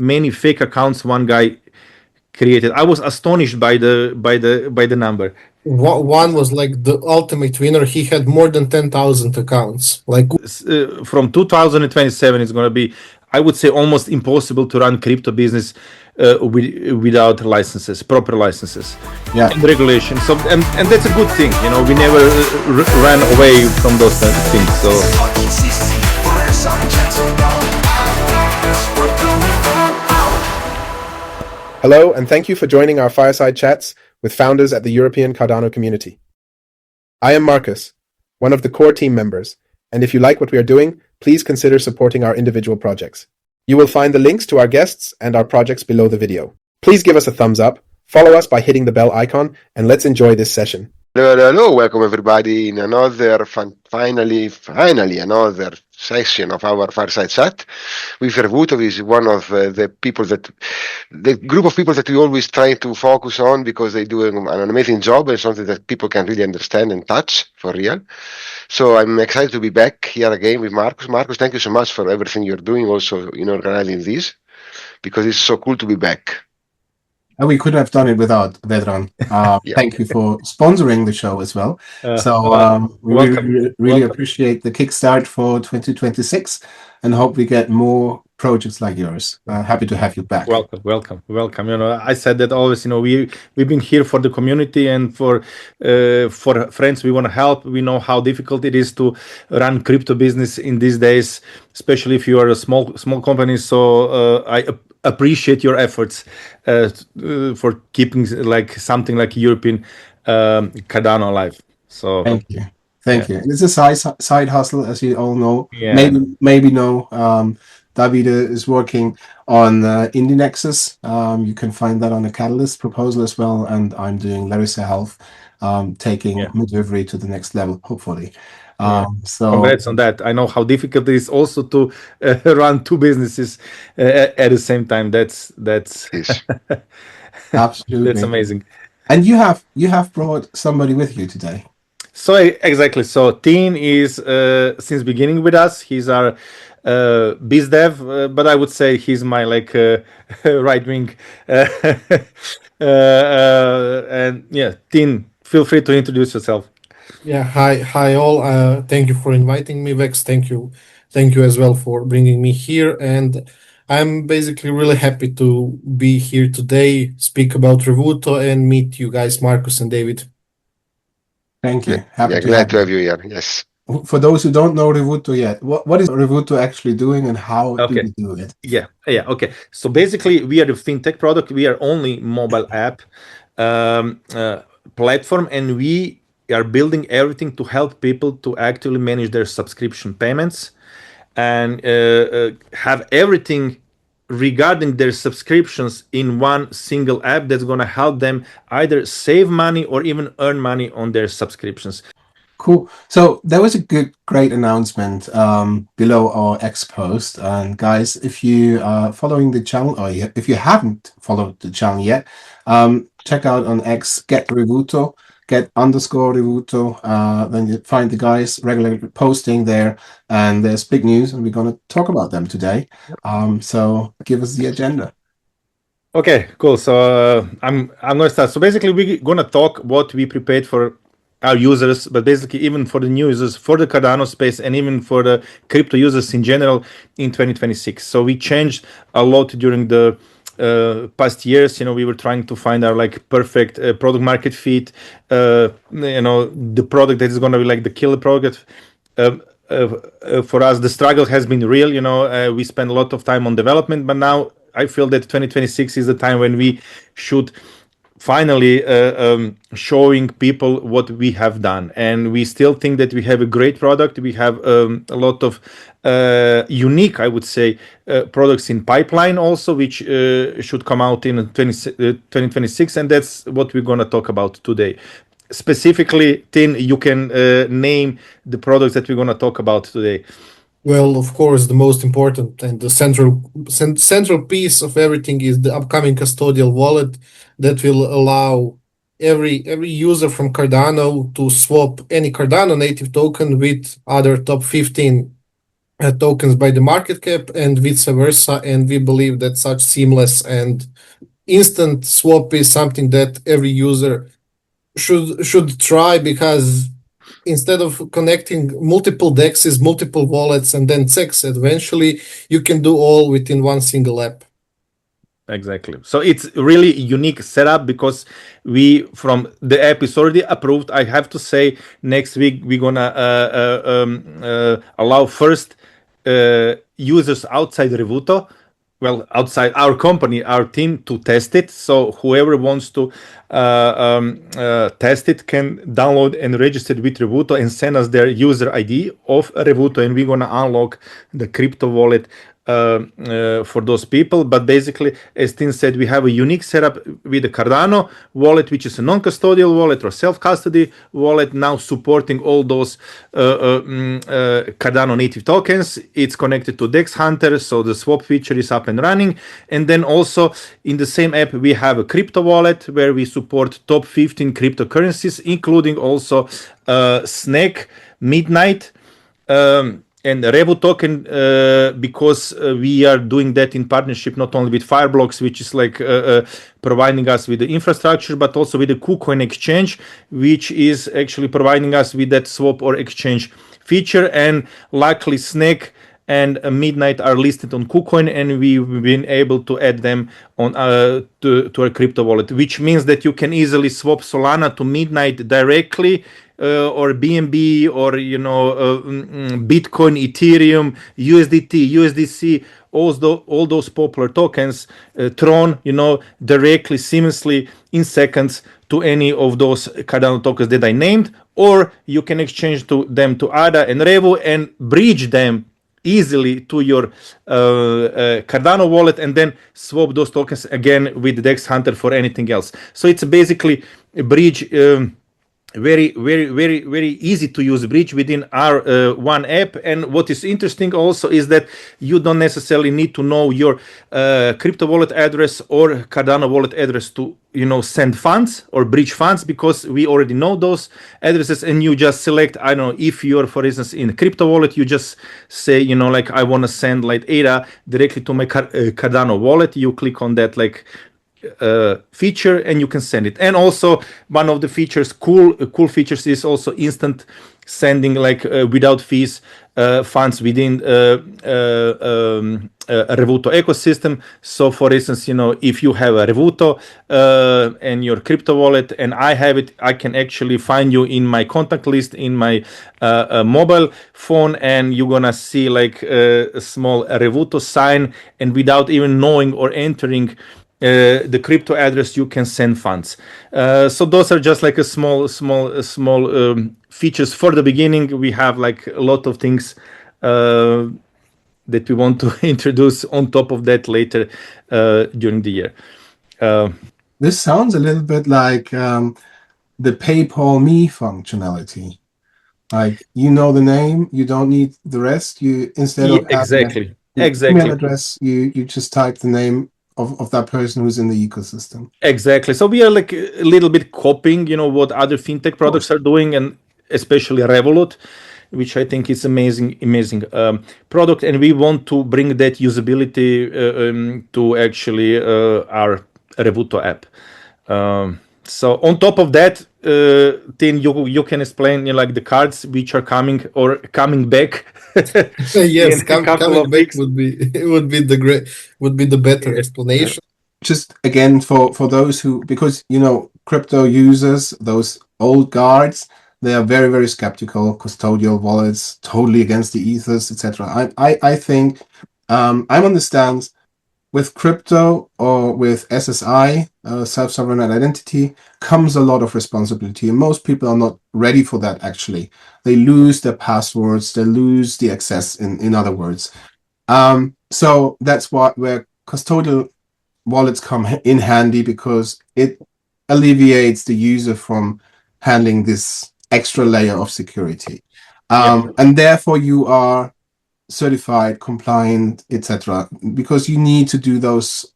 many fake accounts one guy created. I was astonished by the number. One was like the ultimate winner. He had more than 10,000 accounts. Like From 2027, it's going to be, I would say, almost impossible to run crypto business without licenses, proper licenses, and regulations. So, and that's a good thing. We never ran away from those kinds of things. So. Hello, and thank you for joining our Fireside Chats with founders at the European Cardano community. I am Marcus, one of the core team members, and if you like what we are doing, please consider supporting our individual projects. You will find the links to our guests and our projects below the video. Please give us a thumbs up, follow us by hitting the bell icon, and let's enjoy this session. Hello, welcome everybody in another finally another session of our Fireside Chat with Revuto. This is one of the group of people that we always try to focus on because they do an amazing job and something that people can really understand and touch for real. So I'm excited to be back here again with Marcus. Marcus, thank you so much for everything you're doing also in organizing this, because it's so cool to be back. And we couldn't have done it without Vedran. Thank you for sponsoring the show as well. We really appreciate the kickstart for 2026 and hope we get more projects like yours. Happy to have you back. Welcome. I said that always. We've been here for the community and for friends we want to help. We know how difficult it is to run crypto business in these days, especially if you are a small company. So I appreciate your efforts for keeping something like European Cardano alive. So thank you. It's a side hustle, as you all know. Yeah. Maybe know. Davide is working on Indie Nexus. You can find that on the Catalyst proposal as well. And I'm doing Larissa Health, taking midwifery to the next level, hopefully. So congrats on that. I know how difficult it is also to run two businesses at the same time. That's absolutely that's amazing. And you have brought somebody with you today. So exactly. So Tin is since beginning with us. He's our biz dev, but I would say he's my right wing. And Tin, feel free to introduce yourself. Yeah, hi all. Thank you for inviting me, Vex. Thank you as well for bringing me here. And I'm basically really happy to be here today, speak about Revuto, and meet you guys, Marcus and David. Thank you. Glad to have you here. Yes. For those who don't know Revuto yet, what is Revuto actually doing and how do we do it? Yeah. Okay. So basically, we are a fintech product. We are only mobile app platform, and we are building everything to help people to actually manage their subscription payments and have everything regarding their subscriptions in one single app that's going to help them either save money or even earn money on their subscriptions. Cool. So there was a great announcement below our X post. And guys, if you are following the channel, or if you haven't followed the channel yet, check out on X, @Revuto. @_Revuto, then you find the guys regularly posting there, and there's big news, and we're going to talk about them today. So give us the agenda. Okay, cool. So I'm going to start. So basically, we're going to talk what we prepared for our users, but basically even for the new users, for the Cardano space, and even for the crypto users in general in 2026. So we changed a lot during the past years. We were trying to find our perfect product market fit, the product that is going to be the killer product. For us, the struggle has been real. We spent a lot of time on development, but now I feel that 2026 is the time when we should finally showing people what we have done. And we still think that we have a great product. We have a lot of unique, I would say, products in pipeline also, which should come out in 2026. And that's what we're going to talk about today. Specifically, Tin, you can name the products that we're going to talk about today. Well, of course, the most important and the central piece of everything is the upcoming custodial wallet that will allow every user from Cardano to swap any Cardano native token with other top 15 tokens by the market cap and vice versa. And we believe that such seamless and instant swap is something that every user should try, because instead of connecting multiple dexes, multiple wallets, and then checks, eventually you can do all within one single app. Exactly. So it's really unique setup because we, from the app is already approved. I have to say, next week we're gonna allow first users outside Revuto, well, outside our company, our team, to test it. So whoever wants to test it can download and register with Revuto and send us their user ID of Revuto, and we're gonna unlock the crypto wallet for those people. But basically, as Tim said, we have a unique setup with the Cardano wallet, which is a non-custodial wallet or self-custody wallet, now supporting all those Cardano native tokens. It's connected to Dex Hunter, so the swap feature is up and running. And then also in the same app, we have a crypto wallet where we support top 15 cryptocurrencies, including also Snake, Midnight, and Revu token, because we are doing that in partnership not only with Fireblocks, which is like providing us with the infrastructure, but also with the KuCoin exchange, which is actually providing us with that swap or exchange feature. And luckily, Snake and Midnight are listed on KuCoin, and we've been able to add them on to our crypto wallet, which means that you can easily swap Solana to Midnight directly, or BNB, or Bitcoin, Ethereum, USDT, USDC, all those popular tokens, Tron, directly, seamlessly in seconds to any of those Cardano tokens that I named, or you can exchange them to ADA and Revo and bridge them easily to your Cardano wallet, and then swap those tokens again with Dex Hunter for anything else. So it's basically a bridge, very, very, very, very easy to use bridge within our one app. And what is interesting also is that you don't necessarily need to know your crypto wallet address or Cardano wallet address to send funds or bridge funds, because we already know those addresses, and you just select, I don't know, if you're, for instance, in a crypto wallet, you just say, like, I want to send like ADA directly to my Cardano wallet. You click on that like feature and you can send it. And also one of the features, cool features, is also instant sending, like without fees, funds within Revuto ecosystem. So for instance, if you have a Revuto and your crypto wallet and I have it, I can actually find you in my contact list in my mobile phone, and you're gonna see like a small Revuto sign, and without even knowing or entering the crypto address, you can send funds. So those are just like a small features for the beginning. We have like a lot of things that we want to introduce on top of that later during the year. This sounds a little bit like the PayPal Me functionality. Like, the name, you don't need the rest. You, instead of exactly email address, you just type the name of that person who's in the ecosystem. Exactly. So we are like a little bit copying, what other fintech products are doing, and especially Revolut, which I think is amazing product, and we want to bring that usability to actually our Revuto app. So on top of that, Tim, you can explain like the cards which are coming or coming back. Yes, coming back would be the better explanation. Just again for those who, because crypto users, those old guards, they are very, very skeptical. Custodial wallets, totally against the ethers, etc. I think I understand with crypto or with SSI, self-sovereign identity, comes a lot of responsibility, and most people are not ready for that. Actually, they lose their passwords, they lose the access. In other words, so that's where custodial wallets come in handy, because it alleviates the user from handling this extra layer of security, and therefore you are certified, compliant, etc., because you need to do those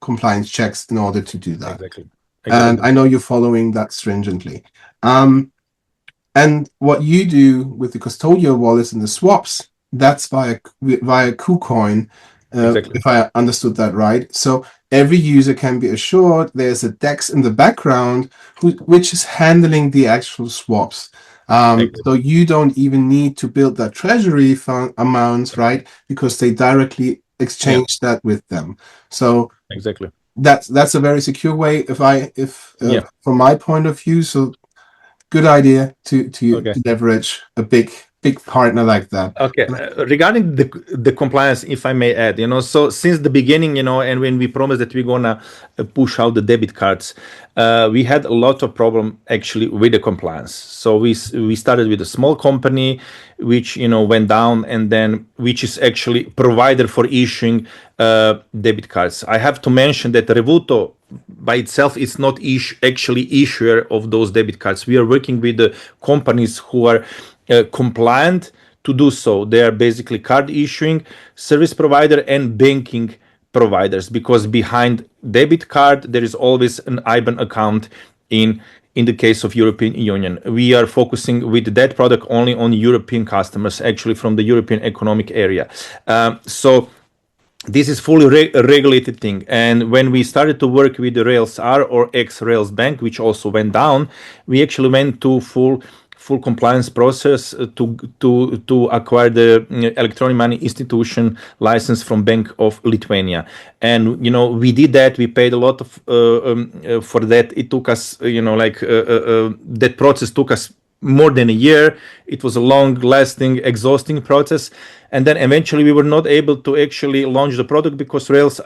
compliance checks in order to do that. Exactly. And I know you're following that stringently. And what you do with the custodial wallets and the swaps that's via KuCoin, Exactly. if I understood that right. So every user can be assured there's a DEX in the background which is handling the actual swaps. Exactly. So you don't even need to build that treasury fund amounts, right? Because they directly exchange that with them. So Exactly. that's a very secure way. If Yeah. from my point of view, so good idea to Okay. leverage a big partner like that. Okay, regarding the compliance, if I may add, so since the beginning, and when we promised that we're gonna push out the debit cards, we had a lot of problem actually with the compliance. So we started with a small company, which went down, and then which is actually provider for issuing debit cards. I have to mention that Revuto by itself is not actually issuer of those debit cards. We are working with the companies who are compliant to do so. They are basically card issuing service provider and banking providers, because behind debit card there is always an IBAN account in the case of European Union. We are focusing with that product only on European customers, actually from the European Economic Area. So this is fully regulated thing. And when we started to work with the Rails R or ex Rails Bank, which also went down, we actually went to full compliance process to acquire the electronic money institution license from Bank of Lithuania. And we did that. We paid a lot of for that. It took us that process took us more than a year. It was a long lasting, exhausting process. And then eventually we were not able to actually launch the product because Rails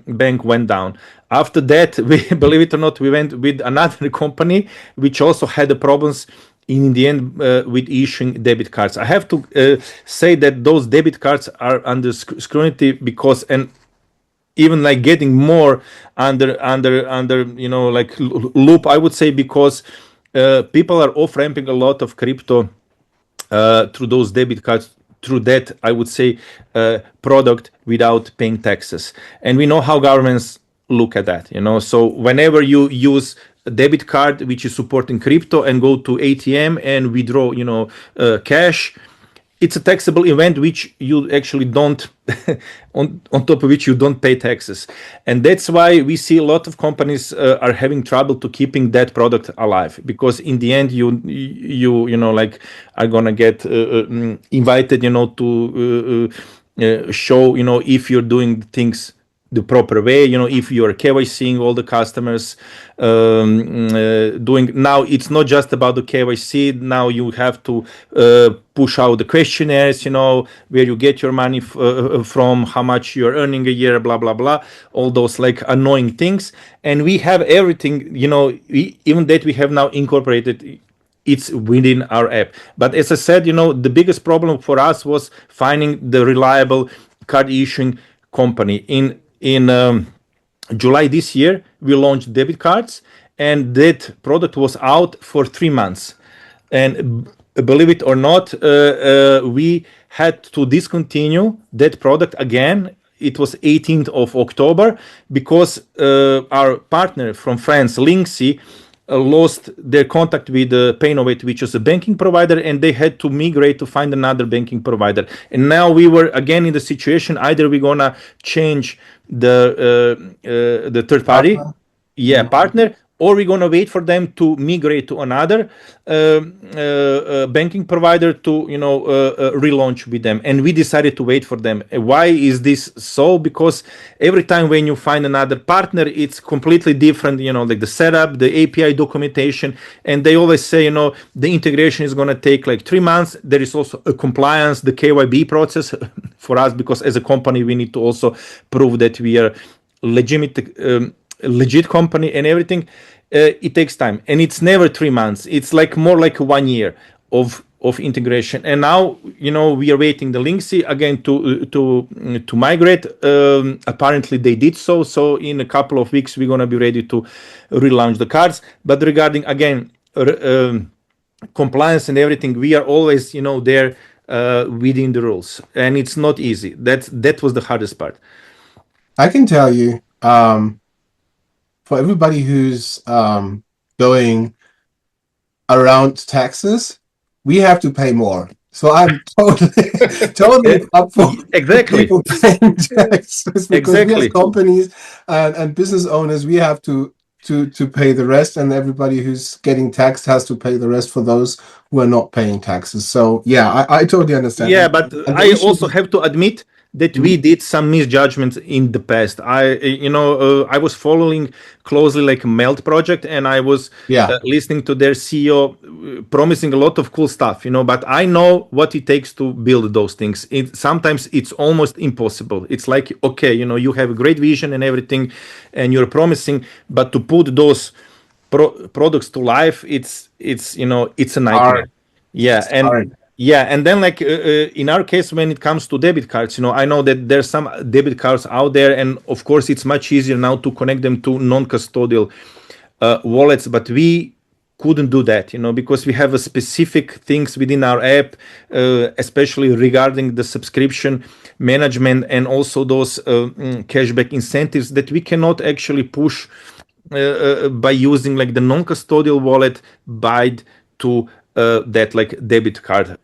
Bank went down. After that, we, believe it or not, we went with another company which also had the problems in the end with issuing debit cards. I have to say that those debit cards are under scrutiny because, and even like getting more under loop, I would say, because people are off ramping a lot of crypto through those debit cards, through that, I would say, product without paying taxes. And we know how governments look at that, So whenever you use a debit card which is supporting crypto and go to ATM and withdraw, cash, it's a taxable event which you actually don't on top of which you don't pay taxes. And that's why we see a lot of companies are having trouble to keeping that product alive, because in the end you are gonna get invited to show if you're doing things the proper way, if you're KYCing all the customers, doing, now it's not just about the KYC. Now you have to push out the questionnaires, where you get your money from, how much you're earning a year, blah blah blah, all those like annoying things. And we have everything, even that we have now incorporated, it's within our app. But as I said, the biggest problem for us was finding the reliable card issuing company. In July this year, we launched debit cards, and that product was out for 3 months. And believe it or not, we had to discontinue that product again. It was 18th of October because our partner from France, Linksy, lost their contact with Paynovate, which is a banking provider, and they had to migrate to find another banking provider. And now we were again in the situation, either we're gonna change the third party partner, or we're going to wait for them to migrate to another banking provider to relaunch with them. And we decided to wait for them. Why is this so? Because every time when you find another partner, it's completely different, like the setup, the API documentation, and they always say, the integration is going to take like 3 months. There is also a compliance, the KYB process for us, because as a company we need to also prove that we are legit company and everything. It takes time, and it's never 3 months. It's like more like 1 year of integration. And now we are waiting the Linksy again to migrate. Apparently they did so in a couple of weeks we're going to be ready to relaunch the cards. But regarding again compliance and everything, we are always there within the rules, and it's not easy. That was the hardest part. I can tell you, for everybody who's going around taxes, we have to pay more So I'm totally up for Exactly. people paying taxes, because we as Exactly. companies and business owners, we have to pay the rest, and everybody who's getting taxed has to pay the rest for those who are not paying taxes. So yeah, I totally understand. Yeah, but And the I issue, also have to admit that we did some misjudgments in the past. I was following closely like Melt project, and I was yeah, listening to their CEO promising a lot of cool stuff. But I know what it takes to build those things. Sometimes it's almost impossible. It's like, okay, you have a great vision and everything, and you're promising, but to put those products to life, it's a nightmare. hard. Yeah, It's and hard. yeah, and then like in our case, when it comes to debit cards, I know that there's some debit cards out there, and of course, it's much easier now to connect them to non-custodial wallets, but we couldn't do that, because we have a specific things within our app, especially regarding the subscription management and also those cashback incentives that we cannot actually push by using like the non-custodial wallet bind to that like debit card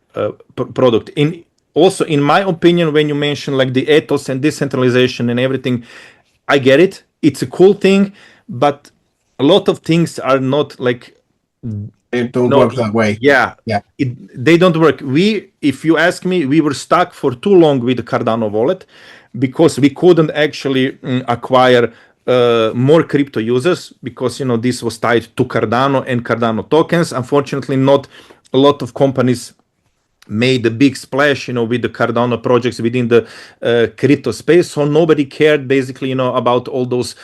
product. In my opinion, when you mention like the ethos and decentralization and everything, I get it. It's a cool thing, but a lot of things are not like It don't work that way. yeah, Yeah. they don't work. If you ask me, we were stuck for too long with the Cardano wallet because we couldn't actually acquire more crypto users because this was tied to Cardano and Cardano tokens. Unfortunately, not a lot of companies made a big splash, with the Cardano projects within the crypto space. So nobody cared basically, about all those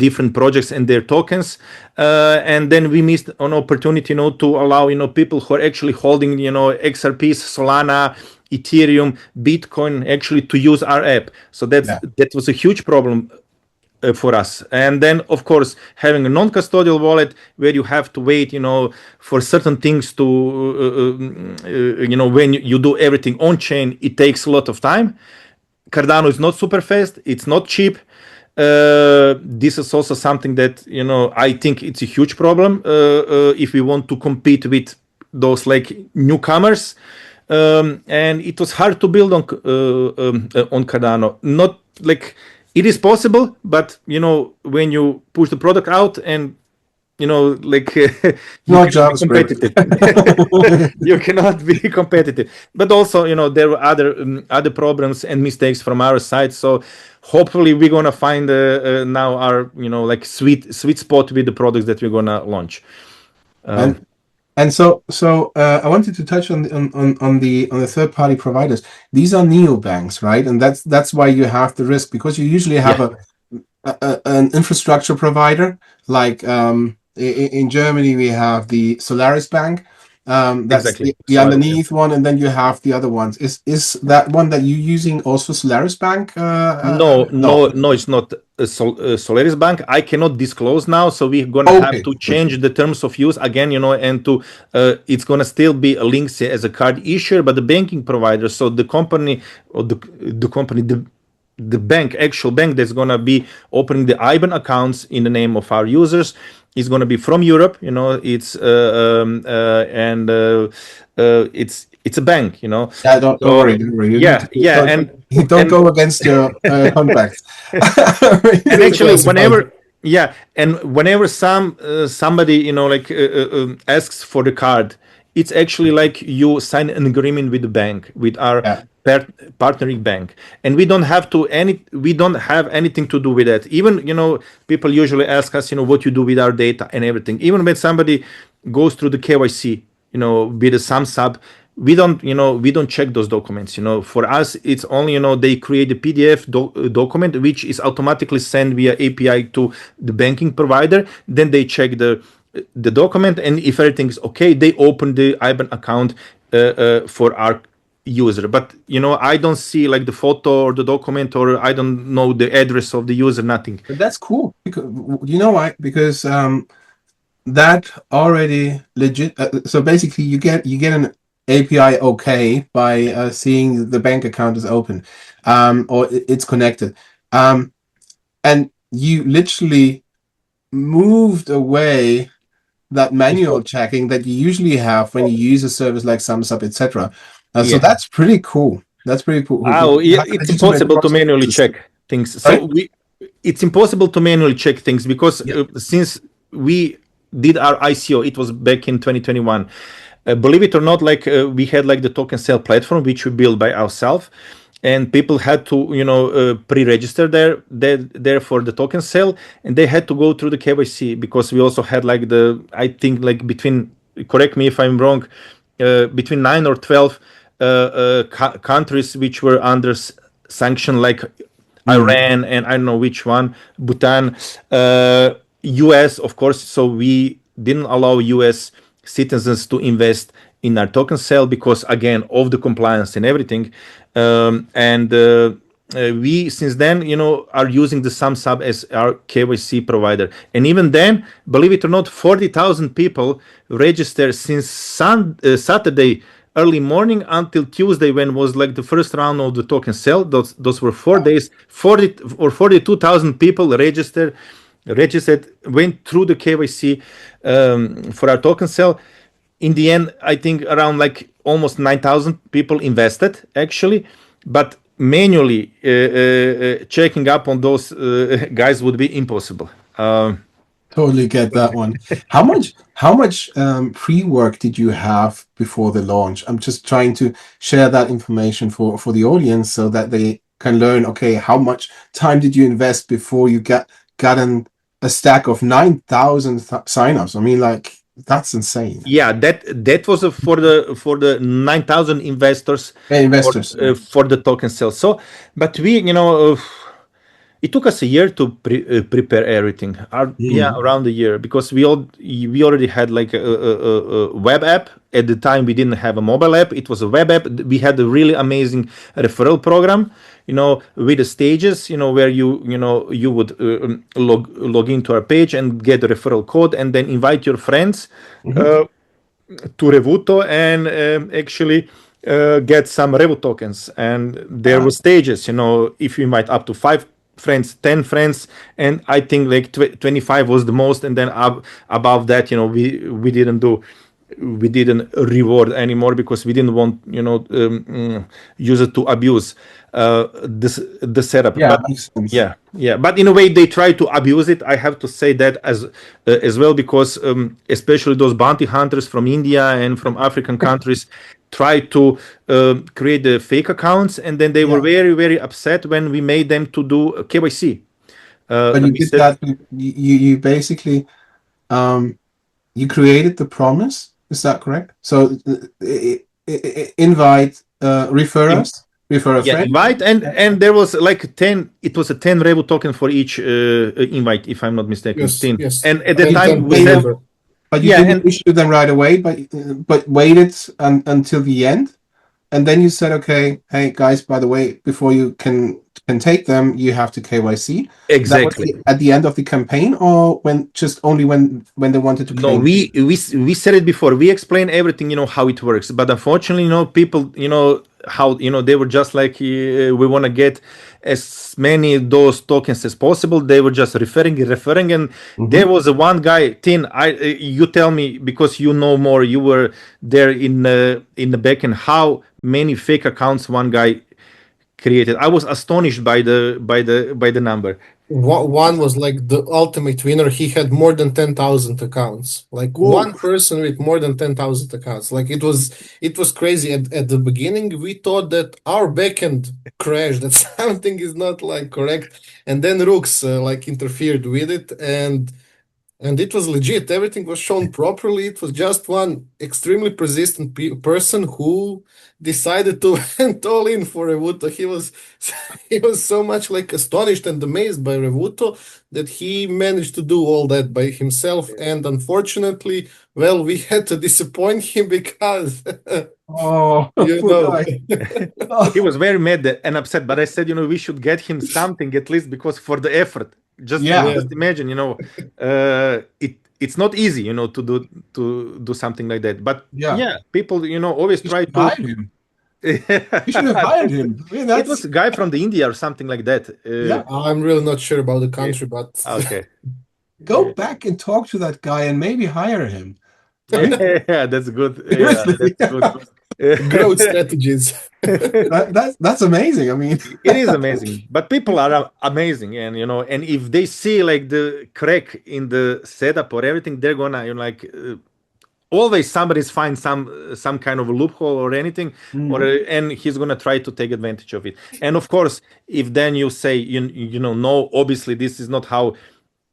different projects and their tokens. And then we missed an opportunity, to allow, people who are actually holding, XRPs, Solana, Ethereum, Bitcoin, actually to use our app. So that was a huge problem for us. And then of course having a non-custodial wallet where you have to wait for certain things to when you do everything on chain, it takes a lot of time. Cardano is not super fast, it's not cheap. This is also something that I think it's a huge problem if we want to compete with those like newcomers. And it was hard to build on Cardano. Not like it is possible, but when you push the product out and like you Not cannot be JavaScript. competitive. You cannot be competitive. But also, there were other problems and mistakes from our side. So hopefully we're gonna find now our like sweet spot with the products that we're gonna launch. And so I wanted to touch on the third party providers. These are neobanks, right? And that's why you have the risk, because you usually have an infrastructure provider. Like in Germany, we have the Solaris Bank. That's Exactly. the underneath one, and then you have the other ones. Is that one that you're using also Solaris Bank? No, it's not Solaris Bank. I cannot disclose now, so we're gonna have to change the terms of use again, and to it's gonna still be a Linksy as a card issuer, but the banking provider. So the company or the bank, actual bank that's gonna be opening the IBAN accounts in the name of our users is gonna be from Europe. It's it's a bank. Yeah, don't worry. And don't go against your contracts. And actually, whenever somebody asks for the card, it's actually like you sign an agreement with the bank, with our partnering bank, and we don't have anything to do with that. Even people usually ask us what you do with our data and everything. Even when somebody goes through the KYC, with some sub, we don't check those documents. For us, it's only they create a PDF document which is automatically sent via API to the banking provider. Then they check the document, and if everything is okay, they open the IBAN account for our user. But I don't see like the photo or the document, or I don't know the address of the user, nothing. But that's cool. You know why? Because that already legit. So basically, you get an API okay by seeing the bank account is open, or it's connected, and you literally moved away that manual checking that you usually have when you use a service like SumSub, etc. So that's pretty cool. That's pretty cool. It's impossible to manually check things. So it's impossible to manually check things because since we did our ICO, it was back in 2021. Believe it or not, we had the token sale platform which we built by ourselves, and people had to pre-register there for the token sale, and they had to go through the KYC because we also had I think between, correct me if I'm wrong, between 9 or 12 countries which were under sanction, like Iran and I don't know which one, Bhutan, US, of course. So we didn't allow US citizens to invest in our token sale because, again, of the compliance and everything. We since then are using the SumSub as our KYC provider, and even then, believe it or not, 40,000 people registered since Saturday early morning until Tuesday, when was the first round of the token sale. Those were 4 days. 42,000 people registered, went through the KYC for our token sale. In the end, I think around almost 9,000 people invested actually, but manually checking up on those guys would be impossible. Totally get that one. How much pre-work did you have before the launch? I'm just trying to share that information for the audience so that they can learn. Okay, how much time did you invest before you got a stack of 9,000 signups? I mean, that's insane. Yeah, that was for the 9,000 investors. For the token sale. So, but we, it took us a year to prepare everything. Around a year, because we already had a web app. At the time, we didn't have a mobile app. It was a web app. We had a really amazing referral program, with the stages, where you would log into our page and get a referral code, and then invite your friends to Revuto and actually get some Revu tokens. And there were stages, if you invite up to 5 friends, 10 friends, and I think 25 was the most, and then above that, we didn't reward anymore because we didn't want user to abuse the setup. Makes sense. But in a way they try to abuse it. I have to say that as well, because especially those bounty hunters from India and from African countries try to create the fake accounts, and then they were very, very upset when we made them to do KYC. But you did that. You basically you created the promise. Is that correct? So invite, refer a friend. Invite, and there was 10. It was a 10 Revu token for each invite, if I'm not mistaken. Yes. And at the time we said, but you didn't issue them right away, but waited until the end, and then you said, okay, hey guys, by the way, before you can take them, you have to KYC. Exactly. That was at the end of the campaign, or only when they wanted to claim? No, we said it before. We explained everything, how it works. But unfortunately, people, how they were just we want to get as many of those tokens as possible. They were just referring, and there was one guy, Tin. You tell me, because you know more. You were there in the back end. How many fake accounts one guy created? I was astonished by the number. One was the ultimate winner. He had more than 10,000 accounts. One person with more than 10,000 accounts. It was crazy. At the beginning, we thought that our backend crashed, that something is not correct, and then Rooks interfered with it, and it was legit. Everything was shown properly. It was just one extremely persistent person who decided to went all in for Revuto. He was so much astonished and amazed by Revuto that he managed to do all that by himself. And unfortunately, well, we had to disappoint him because he was very mad and upset. But I said, we should get him something at least, because for the effort. Just imagine, it's not easy, to do something like that. But people, always try to hire him. You should have hired him. It was a guy from the India or something like that. I'm really not sure about the country, but okay. Go back and talk to that guy and maybe hire him. Yeah, that's good. Yeah, that's good. Growth strategies. That's amazing. I mean, It is amazing, but people are amazing, and and if they see like the crack in the setup or everything, they're gonna like always somebody's find some kind of a loophole or anything, or and he's gonna try to take advantage of it. And of course, if then you say no, obviously this is not how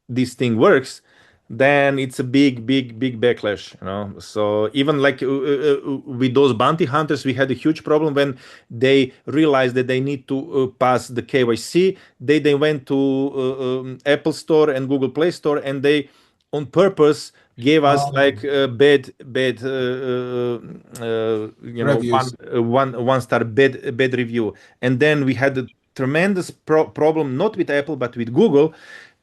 this thing works, then it's a big backlash. So even like with those bounty hunters, we had a huge problem when they realized that they need to pass the KYC. They went to Apple Store and Google Play Store, and they on purpose gave us like bad reviews. one star bad review. And then we had a tremendous problem, not with Apple but with Google.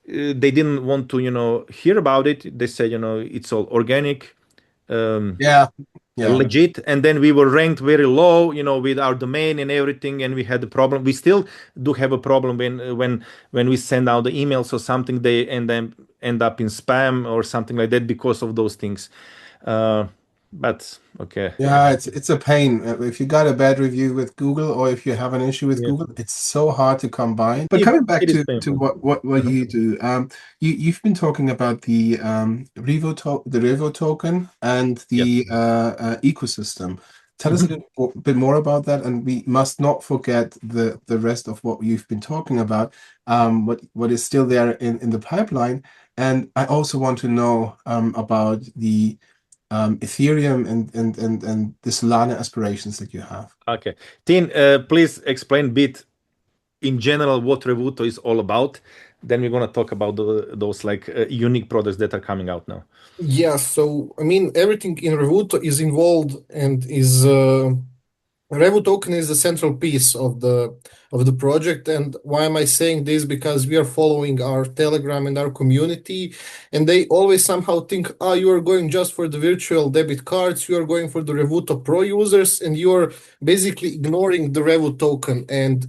They didn't want to hear about it. They said it's all organic, Yeah, yeah, legit. And then we were ranked very low with our domain and everything, and we had the problem. We still do have a problem when we send out the emails or something, they end up in spam or something like that because of those things. But okay. yeah. It's a pain. If you got a bad review with Google, or if you have an issue with Yeah. Google, it's so hard to combine. But It- coming back it is to painful. what you do, you've been talking about the Revo token and the ecosystem. Tell us a little bit more about that, and we must not forget the rest of what you've been talking about. What is still there in the pipeline, and I also want to know about the Ethereum and the Solana aspirations that you have. Okay. Tin, please explain a bit in general what Revuto is all about. Then we're going to talk about those like unique products that are coming out now. Yeah, so I mean, everything in Revuto is involved and is Revo token is the central piece of the project. And why am I saying this? Because we are following our Telegram and our community, and they always somehow think, you are going just for the virtual debit cards, you are going for the Revuto Pro users, and you are basically ignoring the Revo token. And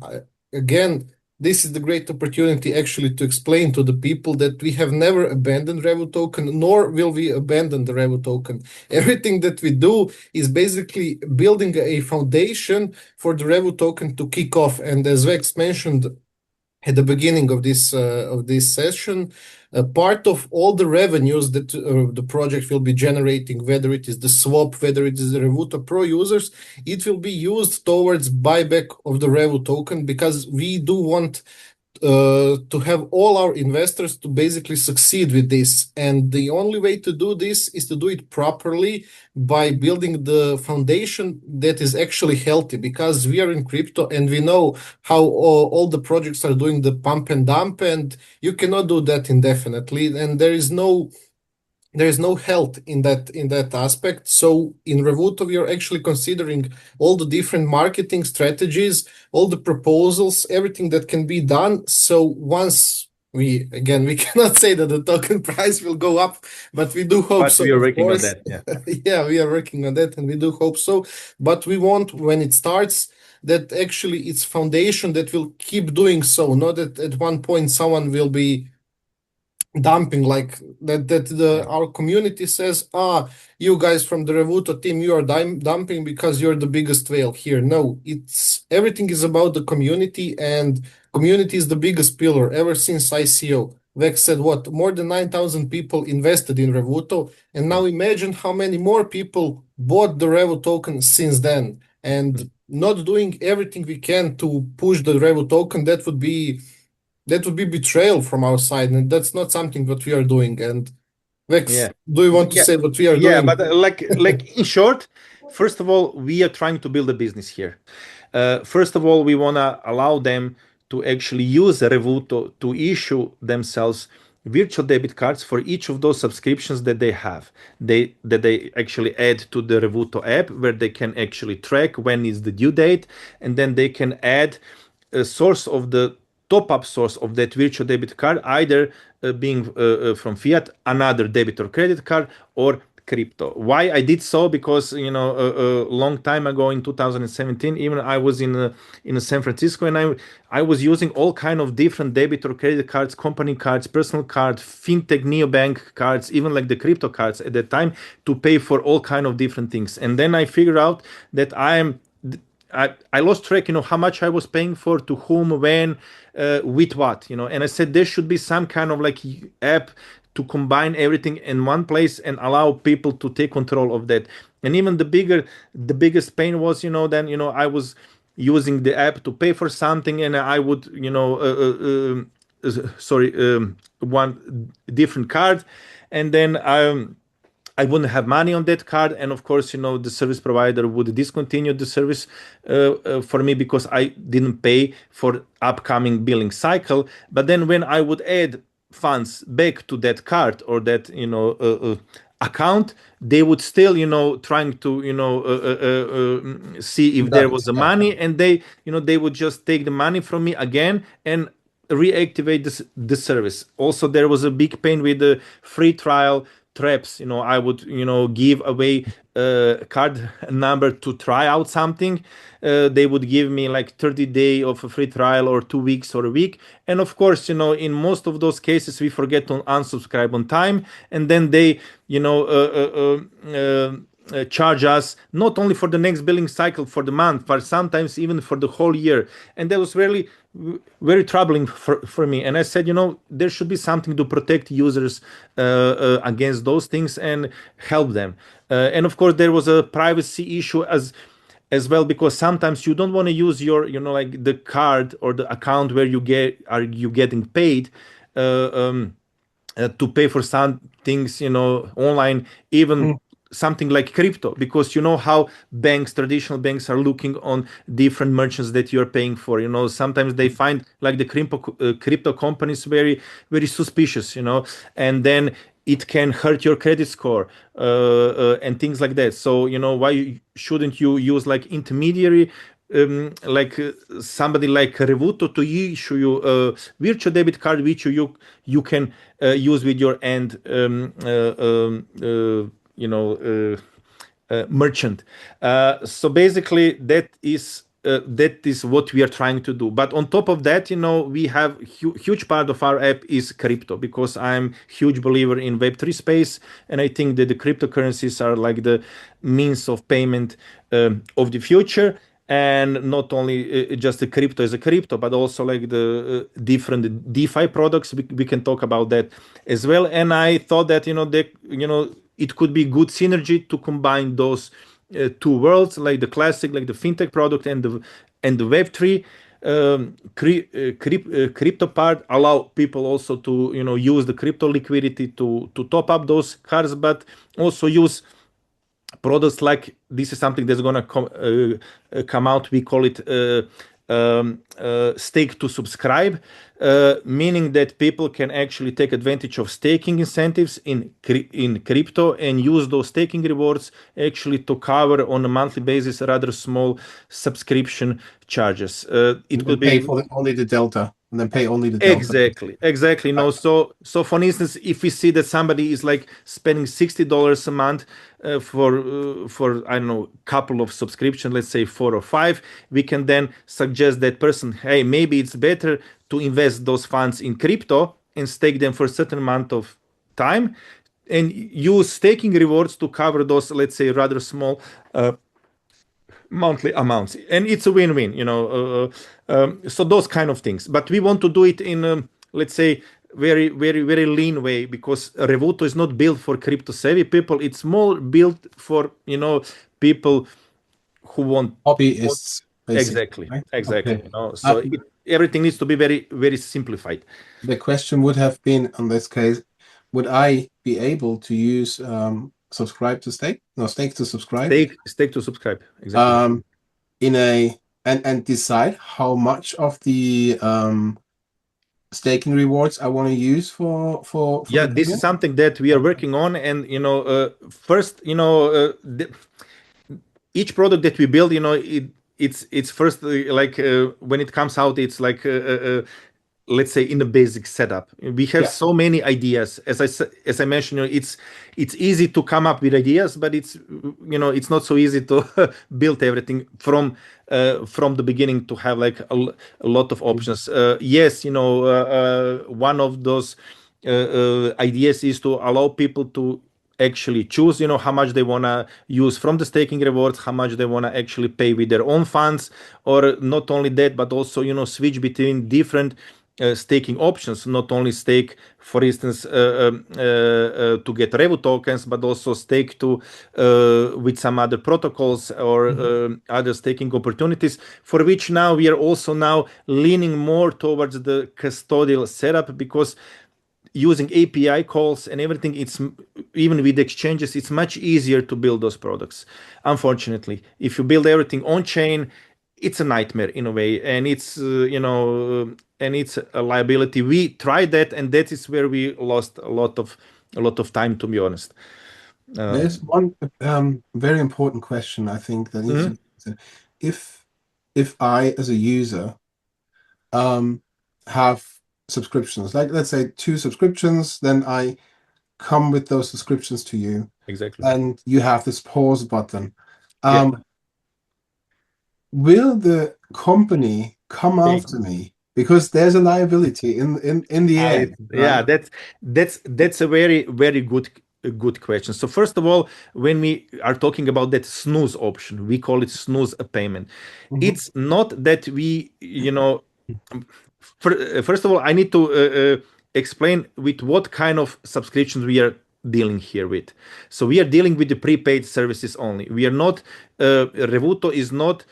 again, this is the great opportunity actually to explain to the people that we have never abandoned Revo token, nor will we abandon the Revo token. Everything that we do is basically building a foundation for the Revo token to kick off. And as Vex mentioned at the beginning of this session, part of all the revenues that the project will be generating, whether it is the swap, whether it is the Revuto Pro users, it will be used towards buyback of the Revo token, because we do want to have all our investors to basically succeed with this. And the only way to do this is to do it properly by building the foundation that is actually healthy, because we are in crypto and we know how all the projects are doing the pump and dump, and you cannot do that indefinitely. And there is no health in that aspect. So in Revuto, we are actually considering all the different marketing strategies, all the proposals, everything that can be done. So once we cannot say that the token price will go up, but we do hope But so, we are of working on course. that. Yeah. Yeah, we are working on that and we do hope so. But we want, when it starts, that actually it's foundation that will keep doing so, not that at one point someone will be dumping like that our community says, you guys from the Revuto team, you are dumping because you're the biggest whale here. No, it's everything is about the community, and community is the biggest pillar ever since ICO. Vex said what, more than 9,000 people invested in Revuto, and now imagine how many more people bought the Revo token since then. And not doing everything we can to push the Revo token, that would be betrayal from our side, and that's not something that we are doing. And Vex, Yeah. do you want to Yeah. say what we are Yeah, doing? but like in short, first of all, we are trying to build a business here. First of all, we want to allow them to actually use Revuto to issue themselves virtual debit cards for each of those subscriptions that they have. They actually add to the Revuto app, where they can actually track when is the due date, and then they can add a source of the top-up source of that virtual debit card, either being from fiat, another debit or credit card, or crypto. Why I did so? Because a long time ago in 2017, even I was in San Francisco, and I was using all kind of different debit or credit cards, company cards, personal cards, fintech, neobank cards, even like the crypto cards at that time, to pay for all kind of different things. And then I figured out that I lost track, how much I was paying for, to whom, when, with what, and I said there should be some kind of like app to combine everything in one place and allow people to take control of that. And even the biggest pain was, then, I was using the app to pay for something, and I would, sorry, one different card, and then I wouldn't have money on that card, and of course, the service provider would discontinue the service for me because I didn't pay for upcoming billing cycle. But then when I would add funds back to that card or that account, they would still trying to see if there was the money, and they would just take the money from me again and reactivate the service. Also, there was a big pain with the free trial traps. I would give away card number to try out something. They would give me like 30 days of a free trial, or 2 weeks, or a week, and of course, in most of those cases we forget to unsubscribe on time, and then they charge us not only for the next billing cycle for the month, but sometimes even for the whole year. And that was really very troubling for me. And I said, there should be something to protect users against those things and help them. And of course, there was a privacy issue as well, because sometimes you don't want to use your like the card or the account where you getting paid to pay for some things online, even something like crypto, because how traditional banks are looking on different merchants that you're paying for. Sometimes they find like the crypto companies very, very suspicious, and then it can hurt your credit score and things like that. So why shouldn't you use like intermediary, like somebody like Revuto, to issue you a virtual debit card which you can use with your end merchant. So basically, that is what we are trying to do. But on top of that, we have huge part of our app is crypto, because I'm huge believer in Web3 space, and I think that the cryptocurrencies are like the means of payment of the future. And not only just the crypto as a crypto, but also like the different DeFi products. We can talk about that as well. And I thought that it could be good synergy to combine those two worlds, like the classic, like the fintech product, and the Web3 crypto part. Allow people also to use the crypto liquidity to top up those cards, but also use products like this is something that's gonna come out. We call it stake to subscribe, meaning that people can actually take advantage of staking incentives in crypto and use those staking rewards actually to cover on a monthly basis rather small subscription charges. It will pay be for only the delta, and then pay only the delta. Exactly. No, so for instance, if we see that somebody is like spending $60 a month for I don't know, couple of subscription, let's say 4 or 5, we can then suggest that person, hey, maybe it's better to invest those funds in crypto and stake them for a certain amount of time, and use staking rewards to cover those, let's say, rather small monthly amounts, and it's a win-win. So those kind of things. But we want to do it in let's say very, very, very lean way, because Revuto is not built for crypto savvy people. It's more built for people who want Hobbyists, basically. Exactly. Okay. So everything needs to be very, very simplified. The question would have been, in this case, would I be able to use subscribe to stake? No, stake to subscribe. Stake to subscribe. Exactly. And decide how much of the staking rewards I want to use for yeah, this is something that we are working on. And first, each product that we build, it's first like when it comes out, it's like let's say in a basic setup. We have so many ideas. As I mentioned, it's easy to come up with ideas, but it's not so easy to build everything from the beginning to have like a lot of options. Yes, one of those ideas is to allow people to actually choose how much they want to use from the staking rewards, how much they want to actually pay with their own funds, or not only that, but also switch between different staking options, not only stake, for instance, to get Revu tokens, but also stake to with some other protocols or other staking opportunities, for which now we are also now leaning more towards the custodial setup, because using API calls and everything, it's even with exchanges, it's much easier to build those products. Unfortunately, if you build everything on chain, it's a nightmare in a way, and it's and it's a liability. We tried that, and that is where we lost a lot of time, to be honest. There's one very important question I think that needs to be answered. If I, as a user, have subscriptions, like let's say 2 subscriptions, then I come with those subscriptions to you. Exactly. And you have this pause button. Yeah. Will the company come after me? Because there's a liability in the end. Yeah, right? that's a very, very good question. So first of all, when we are talking about that snooze option, we call it snooze a payment. It's not that we, first of all, I need to explain with what kind of subscriptions we are dealing here with. So we are dealing with the prepaid services only. We are not, Revuto is not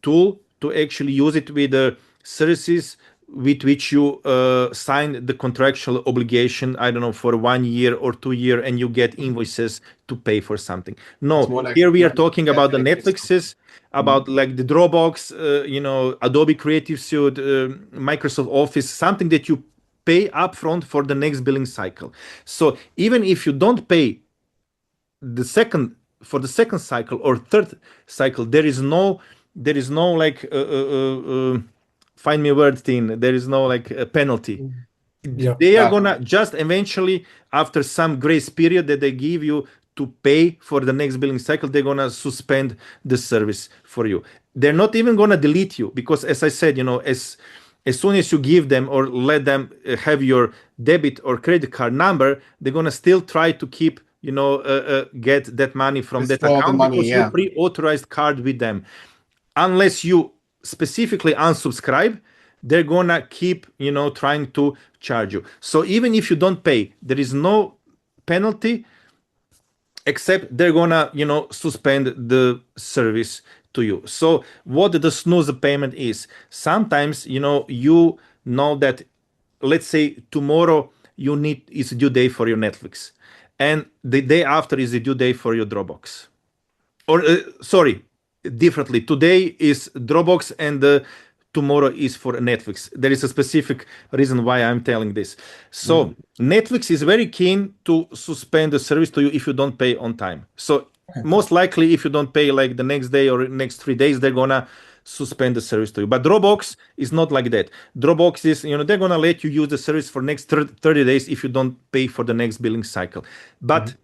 tool to actually use it with the services with which you sign the contractual obligation, I don't know, for 1 year or 2 year, and you get invoices to pay for something. No, like here we are talking about the Netflixes, about like the Dropbox, Adobe Creative Suite, Microsoft Office, something that you pay upfront for the next billing cycle. So even if you don't pay the second cycle or third cycle, there is no like find me a word thing. There is no like a penalty. They are gonna just eventually, after some grace period that they give you to pay for the next billing cycle, they're gonna suspend the service for you. They're not even gonna delete you, because as I said, as soon as you give them or let them have your debit or credit card number, they're gonna still try to keep get that money from that account, because you pre-authorized card with them. Unless you specifically unsubscribe, they're gonna keep trying to charge you. So even if you don't pay, there is no penalty, except they're gonna suspend the service to you. So what the snooze payment is, sometimes you know that, let's say tomorrow is a due day for your Netflix, and the day after is a due day for your Dropbox. Or sorry, differently, today is Dropbox and tomorrow is for Netflix. There is a specific reason why I'm telling this. So Netflix is very keen to suspend the service to you if you don't pay on time. So most likely, if you don't pay like the next day or next 3 days, they're gonna suspend the service to you. But Dropbox is not like that. Dropbox is, they're gonna let you use the service for next 30 days if you don't pay for the next billing cycle. But